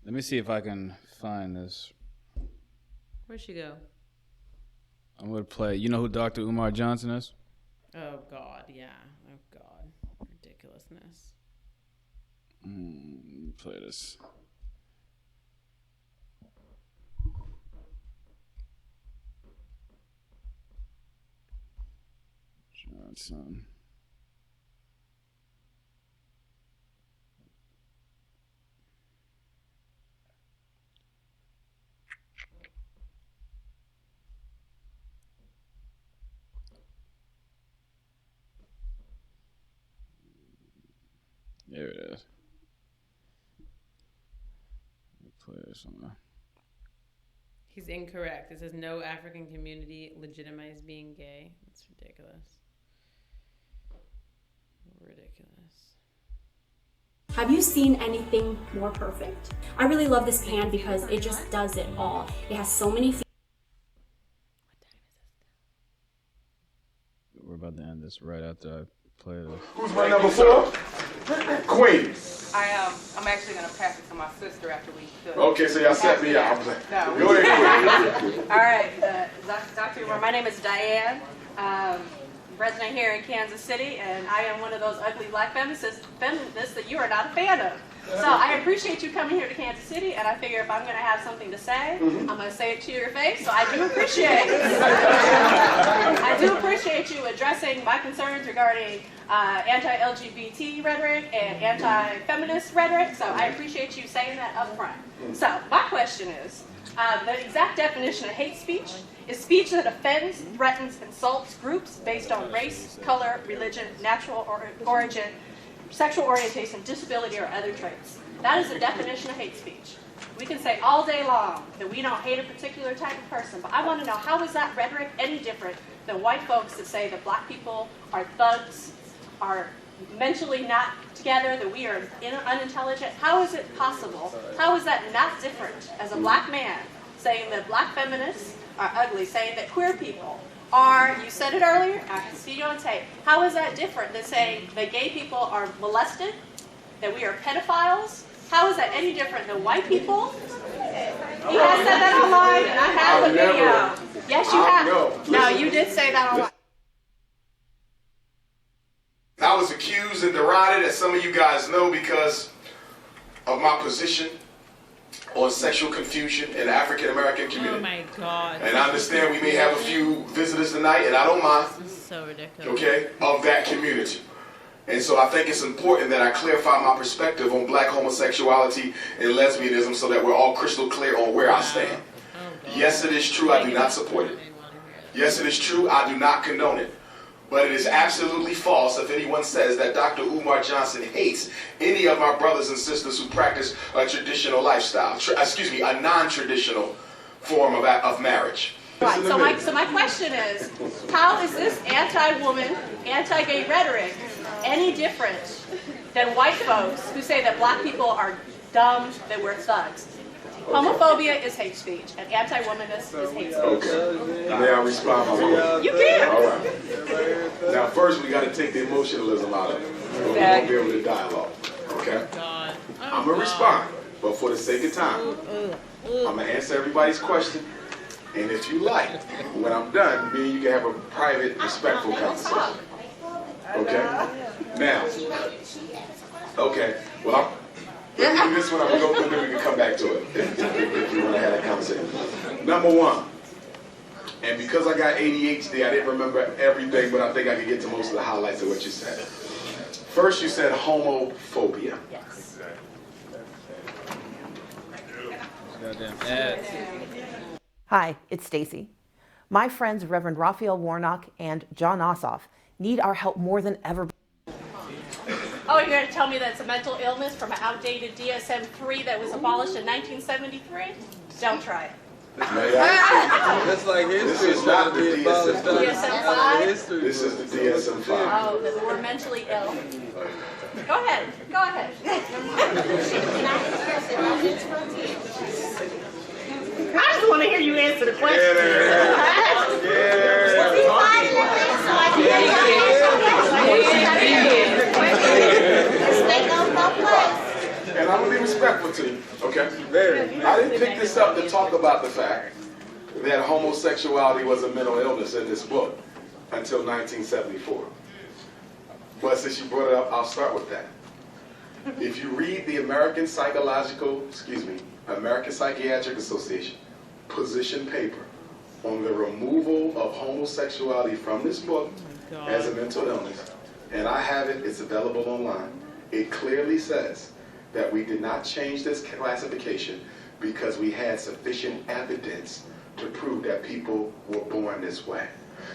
A: Let me see if I can find this.
B: Where'd she go?
A: I'm gonna play. You know who Dr. Umar Johnson is?
B: Oh God, yeah. Oh God, ridiculousness.
A: Let me play this. Johnson. There it is. Let me play this one.
B: He's incorrect. It says no African community legitimized being gay. It's ridiculous. Ridiculous.
D: Have you seen anything more perfect? I really love this pan because it just does it all. It has so many.
B: What time is this?
A: We're about to end this right after I play this.
E: Who's my number 4? Queen.
F: I'm actually gonna pass it to my sister after we do it.
E: Okay, so y'all set me out.
F: No.
E: Go ahead.
F: All right, Dr. Umar, my name is Diane. Resident here in Kansas City, and I am one of those ugly black feminists that you are not a fan of. So I appreciate you coming here to Kansas City, and I figure if I'm going to have something to say, I'm going to say it to your face, so I do appreciate it. I do appreciate you addressing my concerns regarding anti-LGBT rhetoric and anti-feminist rhetoric, so I appreciate you saying that up front. So my question is, the exact definition of hate speech is speech that offends, threatens, insults groups based on race, color, religion, natural origin, sexual orientation, disability, or other traits. That is the definition of hate speech. We can say all day long that we don't hate a particular type of person, but I want to know, how is that rhetoric any different than white folks that say that black people are thugs, are mentally not together, that we are unintelligent? How is it possible? How is that not different as a black man saying that black feminists are ugly, saying that queer people are, you said it earlier, I can see you on tape. How is that different than saying that gay people are molested, that we are pedophiles? How is that any different than white people? He has said that online, and I have the video. Yes, you have. No, you did say that online.
E: I was accused and derided, as some of you guys know, because of my position on sexual confusion in the African American community.
B: Oh my God.
E: And I understand we may have a few visitors tonight, and I don't mind,
B: This is so ridiculous.
E: okay, of that community. And so I think it's important that I clarify my perspective on black homosexuality and lesbianism so that we're all crystal clear on where I stand. Yes, it is true, I do not support it. Yes, it is true, I do not condone it. But it is absolutely false if anyone says that Dr. Umar Johnson hates any of my brothers and sisters who practice a traditional lifestyle, a non-traditional form of marriage.
F: Right, so my question is, how is this anti-woman, anti-gay rhetoric any different than white folks who say that black people are dumb, that we're thugs? Homophobia is hate speech, and anti-womanness is hate speech.
E: Okay. May I respond, my lord?
F: You can.
E: All right. Now, first, we got to take the emotionalism out of it. We're going to be able to dialogue. Okay? I'm going to respond, but for the sake of time, I'm going to answer everybody's question. And if you like, when I'm done, me and you can have a private, respectful conversation. Okay? Now, okay, well, let me do this one, I'm going to go through, then we can come back to it, if you want to have that conversation. Number one, and because I got ADHD, I didn't remember everything, but I think I could get to most of the highlights of what you said. First, you said homophobia.
F: Yes.
A: Goddamn ads.
G: Hi, it's Stacy. My friends Reverend Raphael Warnock and John Ossoff need our help more than ever.
F: Oh, you're going to tell me that it's a mental illness from an outdated DSM-3 that was abolished in 1973? Don't try it.
H: That's like history.
E: This is not the DSM-5.
F: DSM-5?
E: This is the DSM-5.
F: Oh, that we're mentally ill. Go ahead. Go ahead. I just want to hear you answer the question.
E: And I'm going to be respectful to you, okay? I didn't pick this up to talk about the fact that homosexuality was a mental illness in this book until 1974. But since you brought it up, I'll start with that. If you read the American Psychiatric Association position paper on the removal of homosexuality from this book as a mental illness, and I have it, it's available online, it clearly says that we did not change this classification because we had sufficient evidence to prove that people were born this way.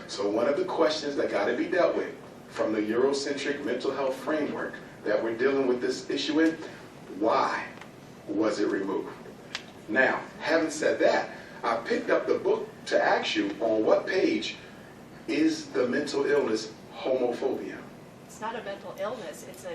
E: So one of the questions that got to be dealt with from the Eurocentric mental health framework that we're dealing with this issue in, why was it removed? Now, having said that, I picked up the book to ask you on what page is the mental illness homophobia.
F: It's not a mental illness. It's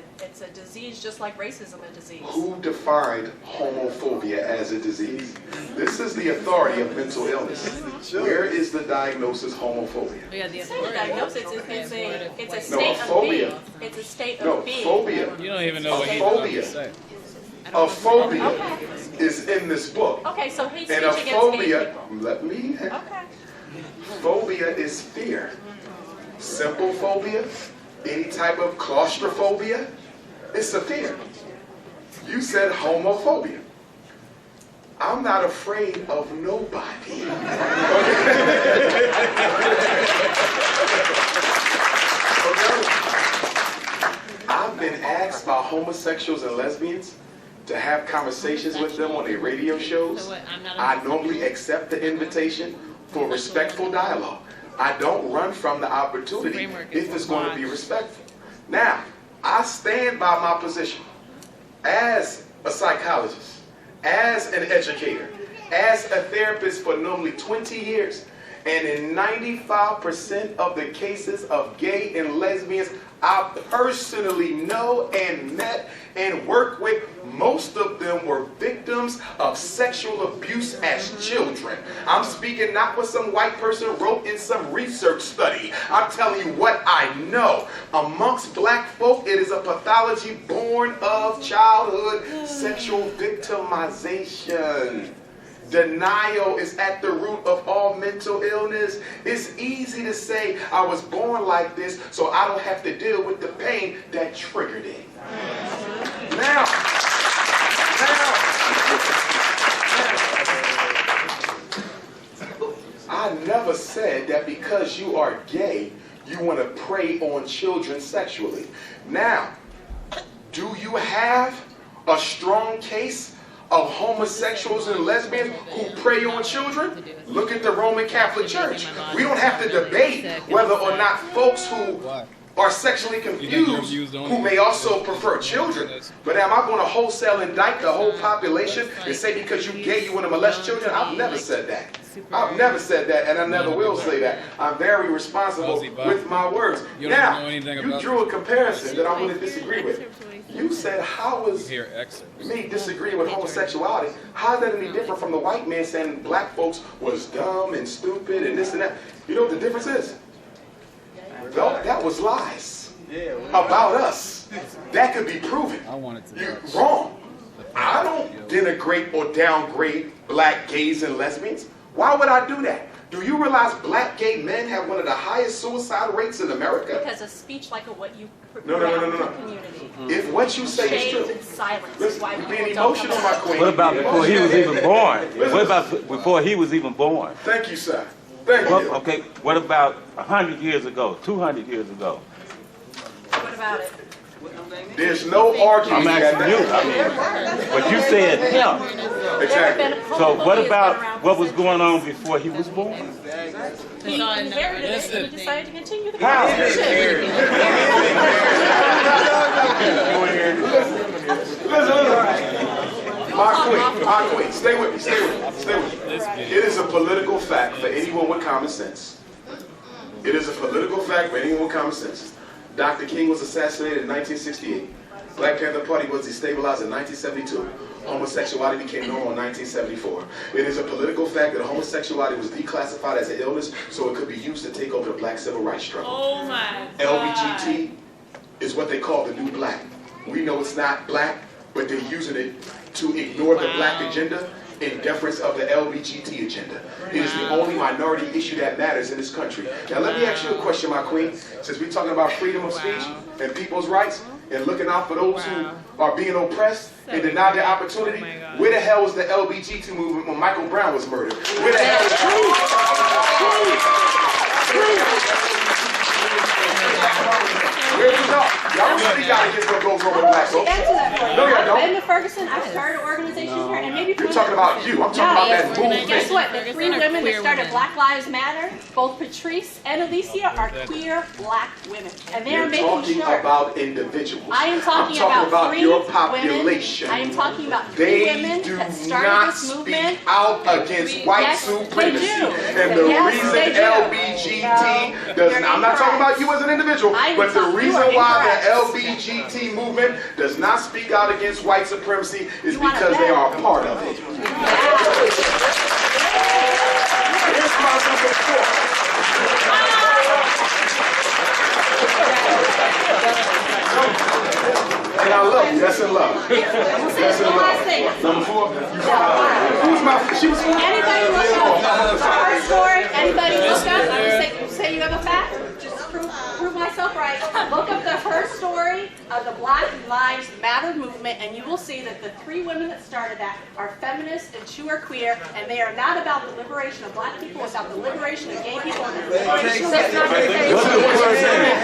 F: a disease just like racism a disease.
E: Who defined homophobia as a disease? This is the authority of mental illness. Where is the diagnosis homophobia?
B: Yeah, the
F: It's not a diagnosis. It's a state
E: No,
F: of
E: phobia.
F: being. It's a state
E: No,
F: of being.
E: phobia.
A: You don't even know what he's
E: phobia.
A: about to say.
E: A phobia
F: Okay.
E: is in this book.
F: Okay, so hate speech
E: And a
F: against gay
E: phobia,
F: people.
E: let me,
F: Okay.
E: phobia is fear. Simple phobia, any type of claustrophobia, it's a fear. You said homophobia. I'm not afraid of nobody. I've been asked by homosexuals and lesbians to have conversations with them on their radio shows. I normally accept the invitation for respectful dialogue. I don't run from the opportunity if it's going to be respectful. Now, I stand by my position as a psychologist, as an educator, as a therapist for normally 20 years. And in 95% of the cases of gay and lesbians I personally know and met and worked with, most of them were victims of sexual abuse as children. I'm speaking not what some white person wrote in some research study. I'm telling you what I know. Amongst black folk, it is a pathology born of childhood sexual victimization. Denial is at the root of all mental illness. It's easy to say, I was born like this, so I don't have to deal with the pain that triggered it. Now, I never said that because you are gay, you want to prey on children sexually. Now, do you have a strong case of homosexuals and lesbians who prey on children? Look at the Roman Catholic Church. We don't have to debate whether or not folks who are sexually confused, who may also prefer children. But am I going to wholesale indict the whole population and say because you're gay you want to molest children? I've never said that. I've never said that, and I never will say that. I'm very responsible with my words. Now, you drew a comparison that I'm going to disagree with. You said, how is me disagreeing with homosexuality? How is that any different from the white man saying black folks was dumb and stupid and this and that? You know what the difference is? That was lies about us. That could be proven. You're wrong. I don't denigrate or downgrade black gays and lesbians. Why would I do that? Do you realize black gay men have one of the highest suicide rates in America?
F: Because of speech like what you
E: No.
F: community.
E: If what you say is true.
F: And silence.
E: Listen,
F: Why
E: you're
F: people
E: being
F: don't
E: emotional,
F: come
E: my
F: out.
E: queen.
H: What about before he was even born? What about before he was even born?
E: Thank you, sir. Thank you.
H: Okay, what about 100 years ago, 200 years ago?
F: What about it?
E: There's no argument.
H: I'm asking you. But you said him.
E: Exactly.
H: So what about what was going on before he was born?
F: He inherited it and he decided to continue the
H: How?
F: conversation.
E: My queen, stay with me. It is a political fact for anyone with common sense. It is a political fact for anyone with common sense. Dr. King was assassinated in 1968. Black Panther Party was destabilized in 1972. Homosexuality became normal in 1974. It is a political fact that homosexuality was declassified as an illness so it could be used to take over the black civil rights struggle.
B: Oh my God.
E: LBGT is what they call the new black. We know it's not black, but they're using it to ignore the black agenda in deference of the LBGT agenda. It is the only minority issue that matters in this country. Now let me ask you a question, my queen. Since we're talking about freedom of speech and people's rights and looking out for those who are being oppressed and denied their opportunity, where the hell was the LBGT movement when Michael Brown was murdered? Where the hell was Where's the dog? Y'all don't speak out against what goes wrong with black folks.
F: Answer that for you.
E: No, y'all don't.
F: I've been to Ferguson. I've started organizations here, and maybe
E: You're talking about you. I'm talking about that movement.
F: Guess what? The three women that started Black Lives Matter, both Patrice and Alicia, are queer black women, and they are
E: You're
F: making
E: talking
F: sure.
E: about individuals.
F: I am talking
E: I'm
F: about three
E: your population.
F: women. I am talking about three women
E: do
F: that started
E: not
F: this movement.
E: speak out against white
F: Yes,
E: supremacy.
F: they do.
E: And the
F: Yes,
E: reason
F: they do.
E: LBGT does not, I'm not talking about you as an individual,
F: I am
E: but the
F: talking- you
E: reason
F: are
E: why
F: incorrect.
E: the LBGT movement does not speak out against white supremacy is
F: You wanna
E: because they
F: bet?
E: are a part of it. Here's my number 4. And I love you. That's in love. That's in love. Number 4. Who's my? She was.
F: Anybody look up her story? Anybody look up? I'm just say you have a fact. Just prove myself right. Look up the her story of the Black Lives Matter movement, and you will see that the three women that started that are feminists and two are queer, and they are not about the liberation of black people. It's about the liberation of gay people and the liberation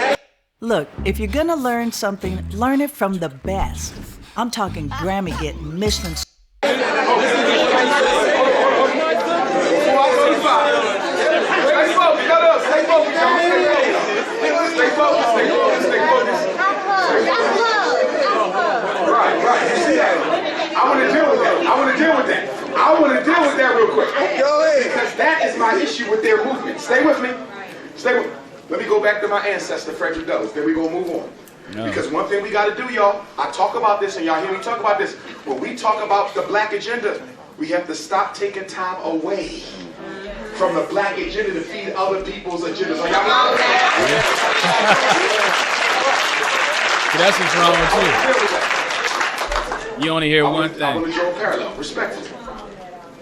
F: of
I: Look, if you're gonna learn something, learn it from the best. I'm talking Grammy-getting, Michelin.
E: Before I go to 5. Stay focused. Shut up. Stay focused. Stay focused. Stay focused. Stay focused. Right. You see that? I want to deal with that. I want to deal with that real quick. Go ahead. Because that is my issue with their movement. Stay with me. Let me go back to my ancestor, Frederick Douglass. Then we're going to move on. No. Because one thing we got to do, y'all, I talk about this and y'all hear me talk about this. When we talk about the black agenda, we have to stop taking time away from the black agenda to feed other people's agendas. Are y'all
A: That's what's wrong with you. You only hear one thing.
E: I want to draw a parallel, respectfully.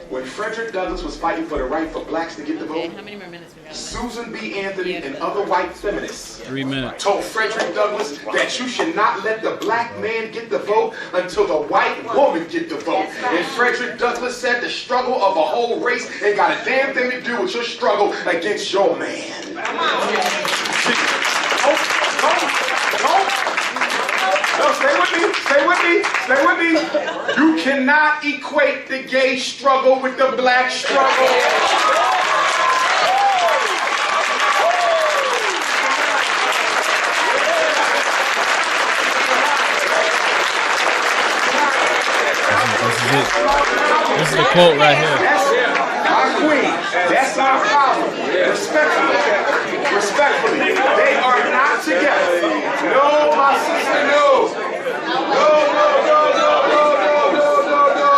E: When Frederick Douglass was fighting for the right for blacks to get the
B: Okay,
E: vote,
B: how many more minutes we got?
E: Susan B. Anthony and other white feminists
A: 3 minutes.
E: told Frederick Douglass that you should not let the black man get the vote until the white woman get the vote. And Frederick Douglass said the struggle of a whole race ain't got a damn thing to do with your struggle against your man. No, stay with me, stay with me, stay with me. You cannot equate the gay struggle with the black struggle.
A: This is the quote right here.
E: That's our queen. That's our problem. Respectfully. Respectfully. They are not together. No, my sister, no. No, no, no, no, no, no, no, no, no.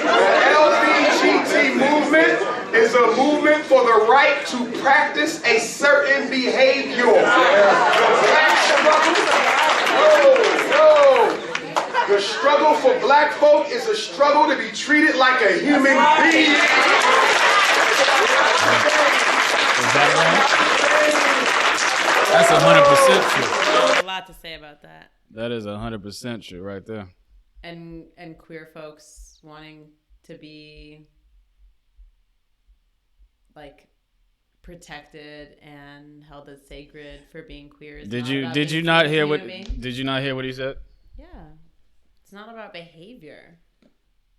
E: The LGBT movement is a movement for the right to practice a certain behavior. The black struggle, no. The struggle for black folk is a struggle to be treated like a human being.
A: That's 100% true.
B: There's a lot to say about that.
A: That is 100% true right there.
B: And queer folks wanting to be like protected and held as sacred for being queer. Is
A: Did
B: not
A: you
B: about
A: did you
B: being
A: not
B: a
A: hear
B: human
A: what
B: being.
A: did you not hear what he said?
B: Yeah, it's not about behavior.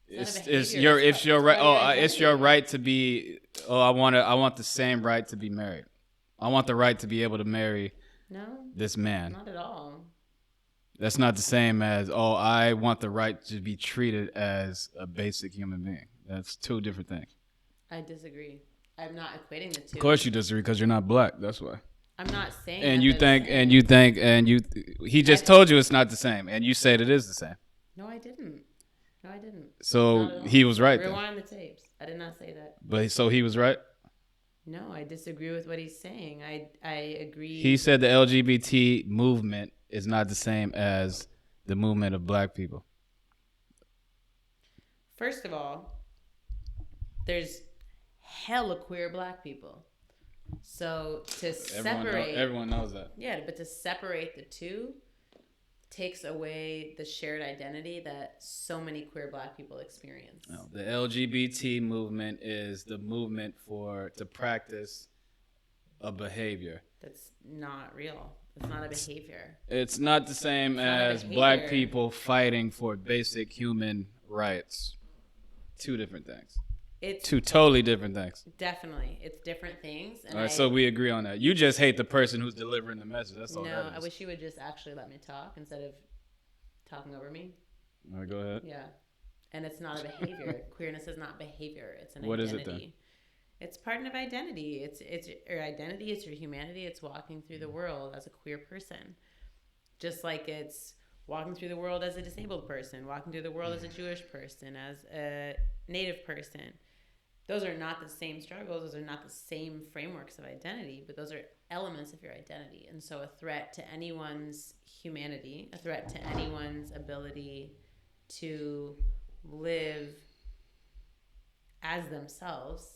A: It's your right. Oh, it's your right to be. Oh, I want the same right to be married. I want the right to be able to marry
B: No,
A: this man.
B: not at all.
A: That's not the same as, oh, I want the right to be treated as a basic human being. That's two different things.
B: I disagree. I'm not equating the two.
A: Of course you disagree because you're not black. That's why.
B: I'm not saying.
A: And
B: that
A: you
B: they're the
A: think,
B: same.
A: he just told you it's not the same, and you said it is the same.
B: No, I didn't. No, I didn't.
A: So
B: Not at all.
A: he was right then.
B: Rewind the tapes. I did not say that.
A: But so he was right.
B: No, I disagree with what he's saying. I agree.
A: He said the LGBT movement is not the same as the movement of black people.
B: First of all, there's hella queer black people. So to separate,
A: Everyone knows that.
B: yeah, but to separate the two takes away the shared identity that so many queer black people experience.
A: No, the LGBT movement is the movement to practice a behavior.
B: That's not real. It's not a behavior.
A: It's not the same
B: It's not a
A: as black
B: behavior.
A: people fighting for basic human rights. Two different things.
B: It's
A: Two totally different things.
B: definitely, it's different things. And
A: All right, so we agree on that. You just hate the person who's delivering the message. That's all
B: no,
A: that is.
B: I wish you would just actually let me talk instead of talking over me.
A: All right, go ahead.
B: Yeah. And it's not a behavior. Queerness is not behavior. It's an
A: What is
B: identity.
A: it then?
B: It's part of identity. It's your identity. It's your humanity. It's walking through the world as a queer person. Just like it's walking through the world as a disabled person, walking through the world as a Jewish person, as a Native person. Those are not the same struggles. Those are not the same frameworks of identity, but those are elements of your identity. And so a threat to anyone's humanity, a threat to anyone's ability to live as themselves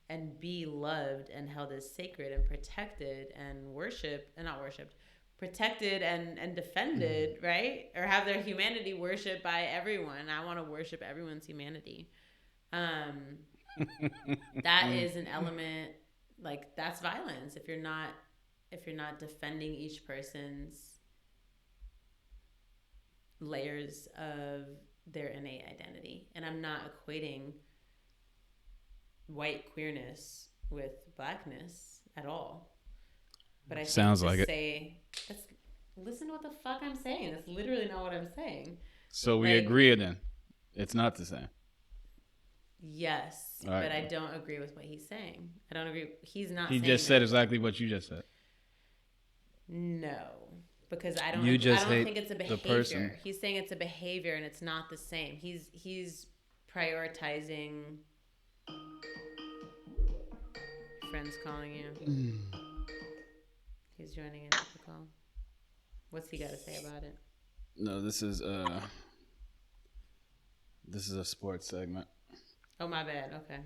B: and be loved and held as sacred and protected and protected and defended, right? Or have their humanity worshipped by everyone. I want to worship everyone's humanity. That is an element, like that's violence if you're not defending each person's layers of their innate identity. And I'm not equating white queerness with blackness at all. But I
A: Sounds
B: think
A: like
B: to
A: it.
B: listen to what the fuck I'm saying. That's literally not what I'm saying.
A: So we
B: Like-
A: agree then. It's not the same.
B: Yes,
A: All right.
B: but I don't agree with what he's saying. I don't agree. He's not.
A: He
B: saying
A: just said
B: that.
A: exactly what you just said.
B: No, because I don't.
A: You just
B: I don't
A: hate
B: think it's a
A: the
B: behavior.
A: person.
B: He's saying it's a behavior, and it's not the same. He's prioritizing. Friends calling you. He's joining in the call. What's he got to say about it?
A: No, this is This is a sports segment.
B: Oh, my bad. Okay.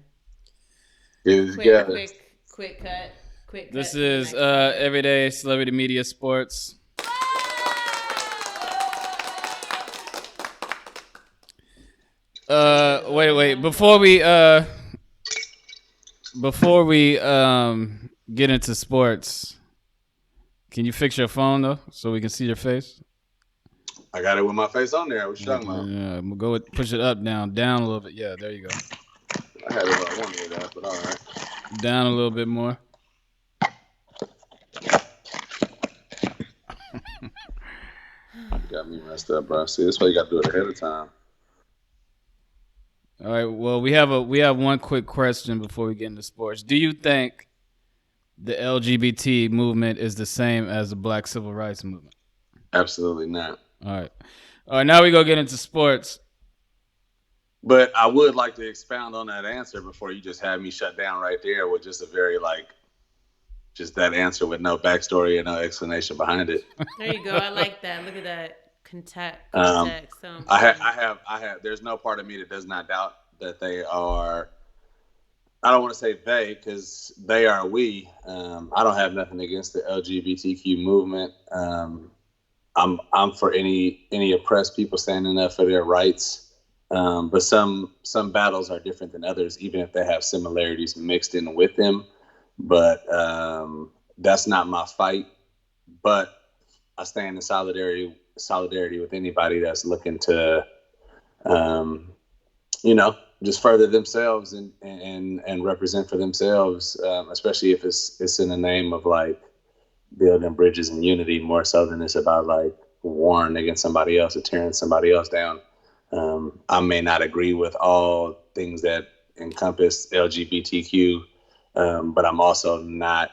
B: Quick cut.
A: This is Everyday Celebrity Media Sports. Wait. Before we get into sports, can you fix your phone though so we can see your face?
J: I got it with my face on there. What you talking about?
A: Yeah, we'll push it up, down a little bit. Yeah, there you go.
J: I had it where I wanted it at, but all right.
A: Down a little bit more.
J: Got me messed up, bro. See, that's why you got to do it ahead of time.
A: All right. Well, we have one quick question before we get into sports. Do you think the LGBT movement is the same as the Black Civil Rights Movement?
J: Absolutely not.
A: All right. Now we go get into sports.
J: But I would like to expound on that answer before you just have me shut down right there with just a very just that answer with no backstory and no explanation behind it.
B: There you go. I like that. Look at that context.
J: I have. There's no part of me that does not doubt that they are. I don't want to say they, because they are we. I don't have nothing against the LGBTQ movement. I'm for any oppressed people standing up for their rights. But some battles are different than others, even if they have similarities mixed in with them. But that's not my fight. But I stand in solidarity with anybody that's looking to, just further themselves and represent for themselves, especially if it's in the name of building bridges and unity more so than it's about warring against somebody else or tearing somebody else down. I may not agree with all things that encompass LGBTQ, but I'm also not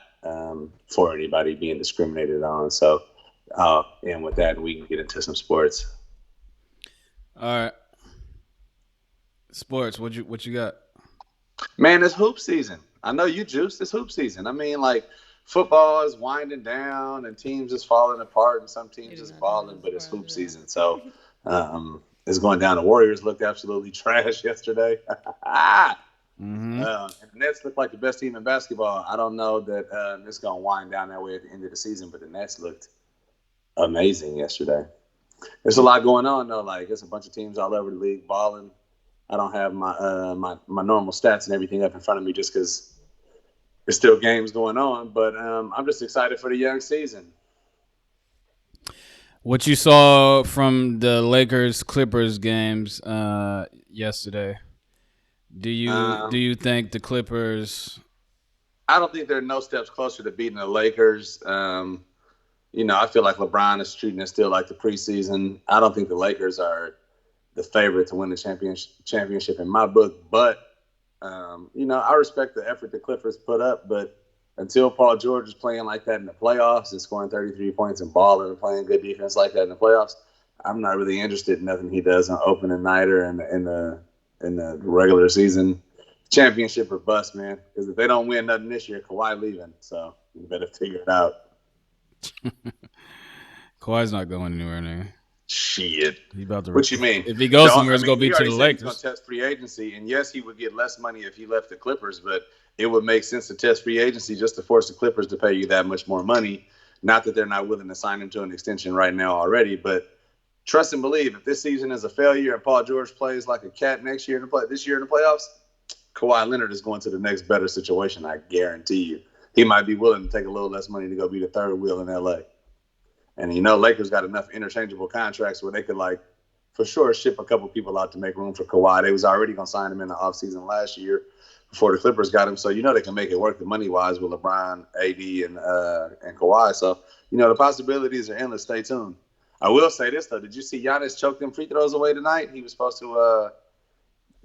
J: for anybody being discriminated on. So, and with that, we can get into some sports.
A: All right, sports. What you got?
J: Man, it's hoop season. I know you juiced. It's hoop season. I mean, football is winding down and teams is falling apart, and some teams is falling, but it's hoop season. So, it's going down. The Warriors looked absolutely trash yesterday. And the Nets looked like the best team in basketball. I don't know that it's going to wind down that way at the end of the season, but the Nets looked amazing yesterday. There's a lot going on, though. There's a bunch of teams all over the league balling. I don't have my normal stats and everything up in front of me just because there's still games going on. But I'm just excited for the young season.
A: What you saw from the Lakers-Clippers games yesterday? Do you think the Clippers?
J: I don't think they're no steps closer to beating the Lakers. I feel like LeBron is treating it still like the preseason. I don't think the Lakers are the favorite to win the championship in my book. But I respect the effort the Clippers put up. But until Paul George is playing like that in the playoffs and scoring 33 points and balling and playing good defense like that in the playoffs, I'm not really interested in nothing he does on opening night or in the regular season. Championship or bust, man. Because if they don't win nothing this year, Kawhi leaving. So you better figure it out.
A: Kawhi's not going anywhere, nigga.
J: Shit.
A: He about to.
J: What you mean?
A: If he goes somewhere, it's gonna be to the Lakers.
J: He's gonna test free agency, and yes, he would get less money if he left the Clippers, but it would make sense to test free agency just to force the Clippers to pay you that much more money. Not that they're not willing to sign him to an extension right now already, but trust and believe. If this season is a failure and Paul George plays like a cat this year in the playoffs, Kawhi Leonard is going to the next better situation. I guarantee you. He might be willing to take a little less money to go be the third wheel in LA. And Lakers got enough interchangeable contracts where they could for sure ship a couple people out to make room for Kawhi. They was already gonna sign him in the offseason last year before the Clippers got him. So they can make it work the money wise with LeBron, AD, and Kawhi. So the possibilities are endless. Stay tuned. I will say this though: did you see Giannis choke them free throws away tonight? He was supposed to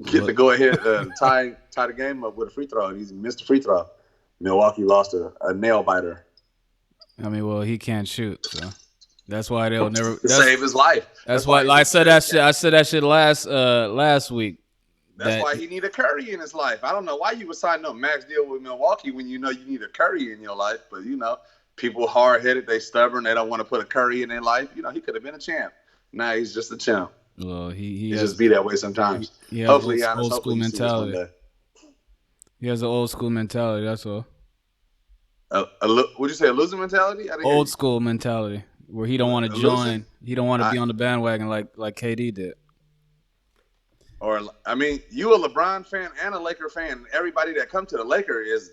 J: get the go ahead tie the game up with a free throw, and he missed a free throw. Milwaukee lost a nail biter.
A: I mean, well, he can't shoot, so that's why they'll never
J: save his life.
A: That's why I said that shit. I said that shit last week.
J: That's why he need a Curry in his life. I don't know why you would sign no max deal with Milwaukee when you need a Curry in your life. But people hard headed, they stubborn, they don't want to put a Curry in their life. He could have been a champ. Now he's just a champ.
A: Well, he
J: It
A: has,
J: just be that way sometimes.
A: he has
J: Hopefully,
A: old,
J: Giannis,
A: old school
J: hopefully you see this one
A: mentality.
J: day.
A: He has an old school mentality. That's all.
J: Would you say a losing mentality? I didn't hear
A: Old
J: you.
A: school mentality where he don't want to
J: Losing?
A: join. He don't want to be on the bandwagon like KD did.
J: Or I mean, you a LeBron fan and a Laker fan. Everybody that come to the Laker is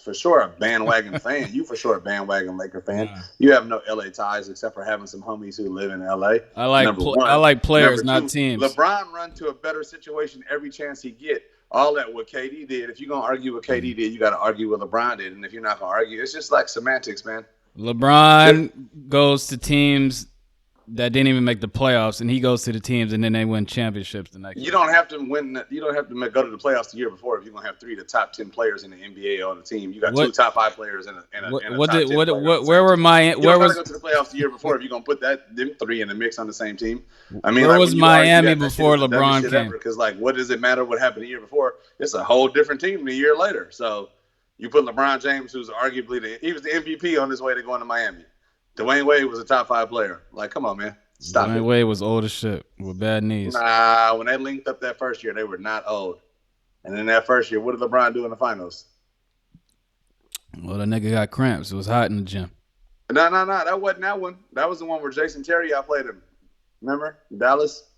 J: for sure a bandwagon fan. You for sure a bandwagon Laker fan.
A: Yeah.
J: You have no LA ties except for having some homies who live in LA.
A: I like
J: Number one.
A: I like players,
J: Number
A: not
J: two,
A: teams.
J: LeBron run to a better situation every chance he get. All that what KD did. If you're gonna argue what KD did, you got to argue what LeBron did. And if you're not gonna argue, it's just like semantics, man.
A: LeBron goes to teams that didn't even make the playoffs, and he goes to the teams, and then they win championships the next year.
J: You don't have to win. You don't have to go to the playoffs the year before if you're gonna have 3 of the top 10 players in the NBA on the team. You got 2 top 5 players and a top 10 player.
A: Where were Miami?
J: Where was go to the playoffs the year before if you're gonna put them 3 in the mix on the same team? I mean,
A: where
J: like,
A: was
J: when you
A: Miami
J: argue that
A: before
J: shit is the
A: LeBron
J: dumbest shit
A: came?
J: ever, because like, what does it matter what happened the year before? It's a whole different team a year later. So you put LeBron James, who's arguably he was the MVP on his way to going to Miami. Dwayne Wade was a top 5 player. Like, come on, man. Stop
A: Dwayne
J: it.
A: Wade was old as shit with bad knees.
J: Nah, when they linked up that first year, they were not old. And in that first year, what did LeBron do in the finals?
A: Well, that nigga got cramps. It was hot in the gym.
J: No. That wasn't that one. That was the one where Jason Terry outplayed him. Remember? Dallas?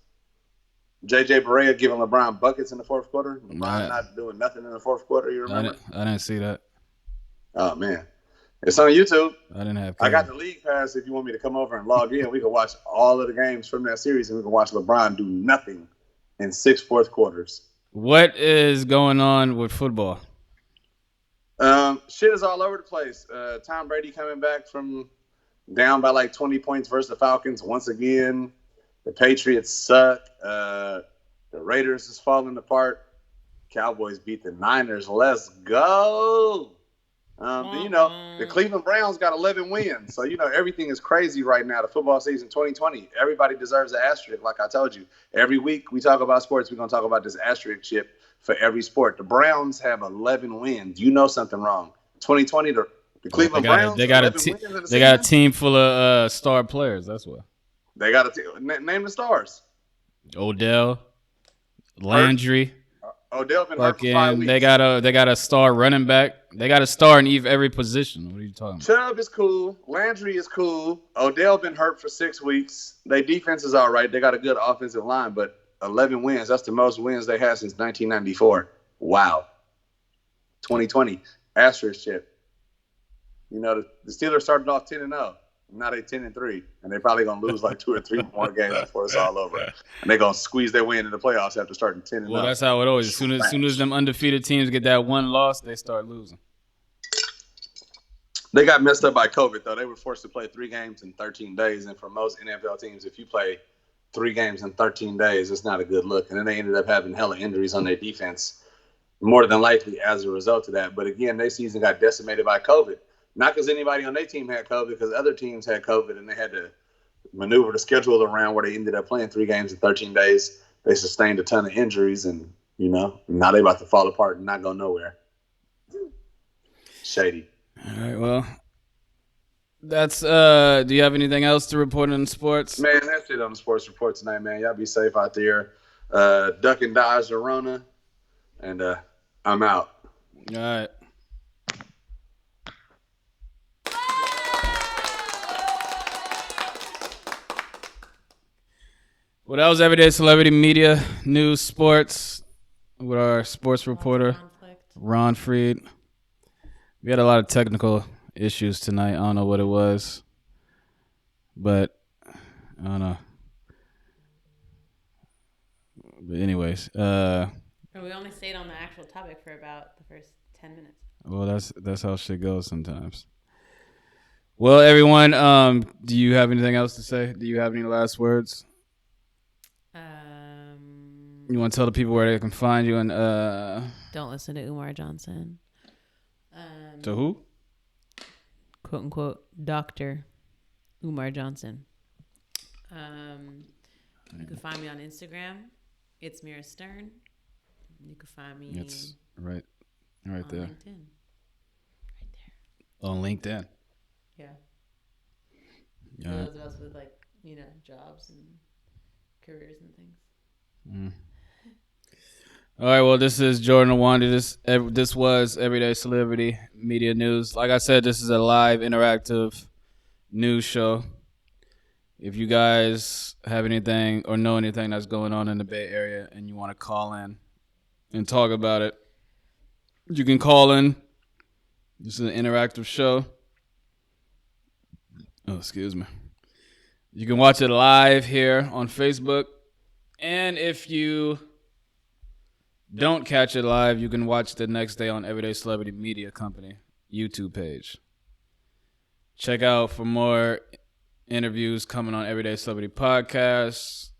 J: J.J. Barea giving LeBron buckets in the fourth quarter. LeBron not doing nothing in the fourth quarter. You remember?
A: I didn't see that.
J: Oh, man. It's on YouTube.
A: I didn't have
J: I got the league pass. If you want me to come over and log in, we can watch all of the games from that series, and we can watch LeBron do nothing in 6 fourth quarters.
A: What is going on with football?
J: Shit is all over the place. Tom Brady coming back from down by like 20 points versus the Falcons once again. The Patriots suck. The Raiders is falling apart. Cowboys beat the Niners. Let's go. The Cleveland Browns got 11 wins. So, everything is crazy right now. The football season 2020. Everybody deserves an asterisk, like I told you. Every week we talk about sports, we're going to talk about this asterisk chip for every sport. The Browns have 11 wins. You know something wrong. 2020, the Cleveland Browns,
A: they got a team full of star players. That's what.
J: They got name the stars.
A: Odell, Landry.
J: Odell been hurt for 5 weeks.
A: They got a star running back. They got a star in every position. What are you talking about?
J: Chubb is cool. Landry is cool. Odell been hurt for 6 weeks. Their defense is all right. They got a good offensive line, but 11 wins. That's the most wins they had since 1994. Wow. 2020. Asterisk chip. The Steelers started off 10-0. Now they 10-3, and they're probably gonna lose like 2 or 3 more games before it's all over. And they're gonna squeeze their way into the playoffs after starting 10-0.
A: Well, that's how it always. As soon as them undefeated teams get that one loss, they start losing.
J: They got messed up by COVID though. They were forced to play 3 games in 13 days, and for most NFL teams, if you play 3 games in 13 days, it's not a good look. And then they ended up having hella injuries on their defense, more than likely as a result of that. But again, their season got decimated by COVID. Not because anybody on their team had COVID, because other teams had COVID and they had to maneuver the schedule around where they ended up playing 3 games in 13 days. They sustained a ton of injuries, and, now they about to fall apart and not go nowhere. Shady.
A: All right, well, that's do you have anything else to report in sports?
J: Man, that's it on the sports report tonight, man. Y'all be safe out there. Duck and dodge the Rona, and I'm out.
A: All right. Well, that was Everyday Celebrity Media News Sports with our sports reporter, Ron Freed. We had a lot of technical issues tonight. I don't know what it was, but I don't know. But anyways.
B: We only stayed on the actual topic for about the first 10 minutes.
A: Well, that's how shit goes sometimes. Well, everyone, do you have anything else to say? Do you have any last words? You want to tell the people where they can find you and
B: don't listen to Umar Johnson.
A: To who?
B: Quote unquote Dr. Umar Johnson. You can find me on Instagram. It's Mira Stern. You can find me.
A: It's right there.
B: LinkedIn. Right there.
A: On LinkedIn.
B: Yeah.
A: Yeah.
B: Those of us with jobs and careers and things.
A: All right, well, this is Jordan Awandi. This was Everyday Celebrity Media News. Like I said, this is a live, interactive news show. If you guys have anything or know anything that's going on in the Bay Area and you want to call in and talk about it, you can call in. This is an interactive show. Oh, excuse me. You can watch it live here on Facebook. And if you don't catch it live, you can watch the next day on Everyday Celebrity Media Company YouTube page. Check out for more interviews coming on Everyday Celebrity Podcast.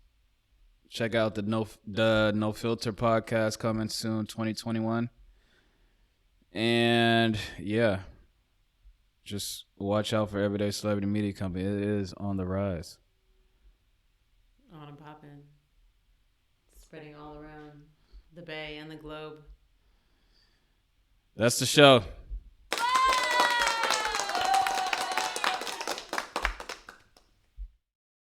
A: Check out the No Filter Podcast coming soon, 2021. And yeah, just watch out for Everyday Celebrity Media Company. It is on the rise.
B: On and popping. Spreading all around the Bay and the globe.
A: That's the show.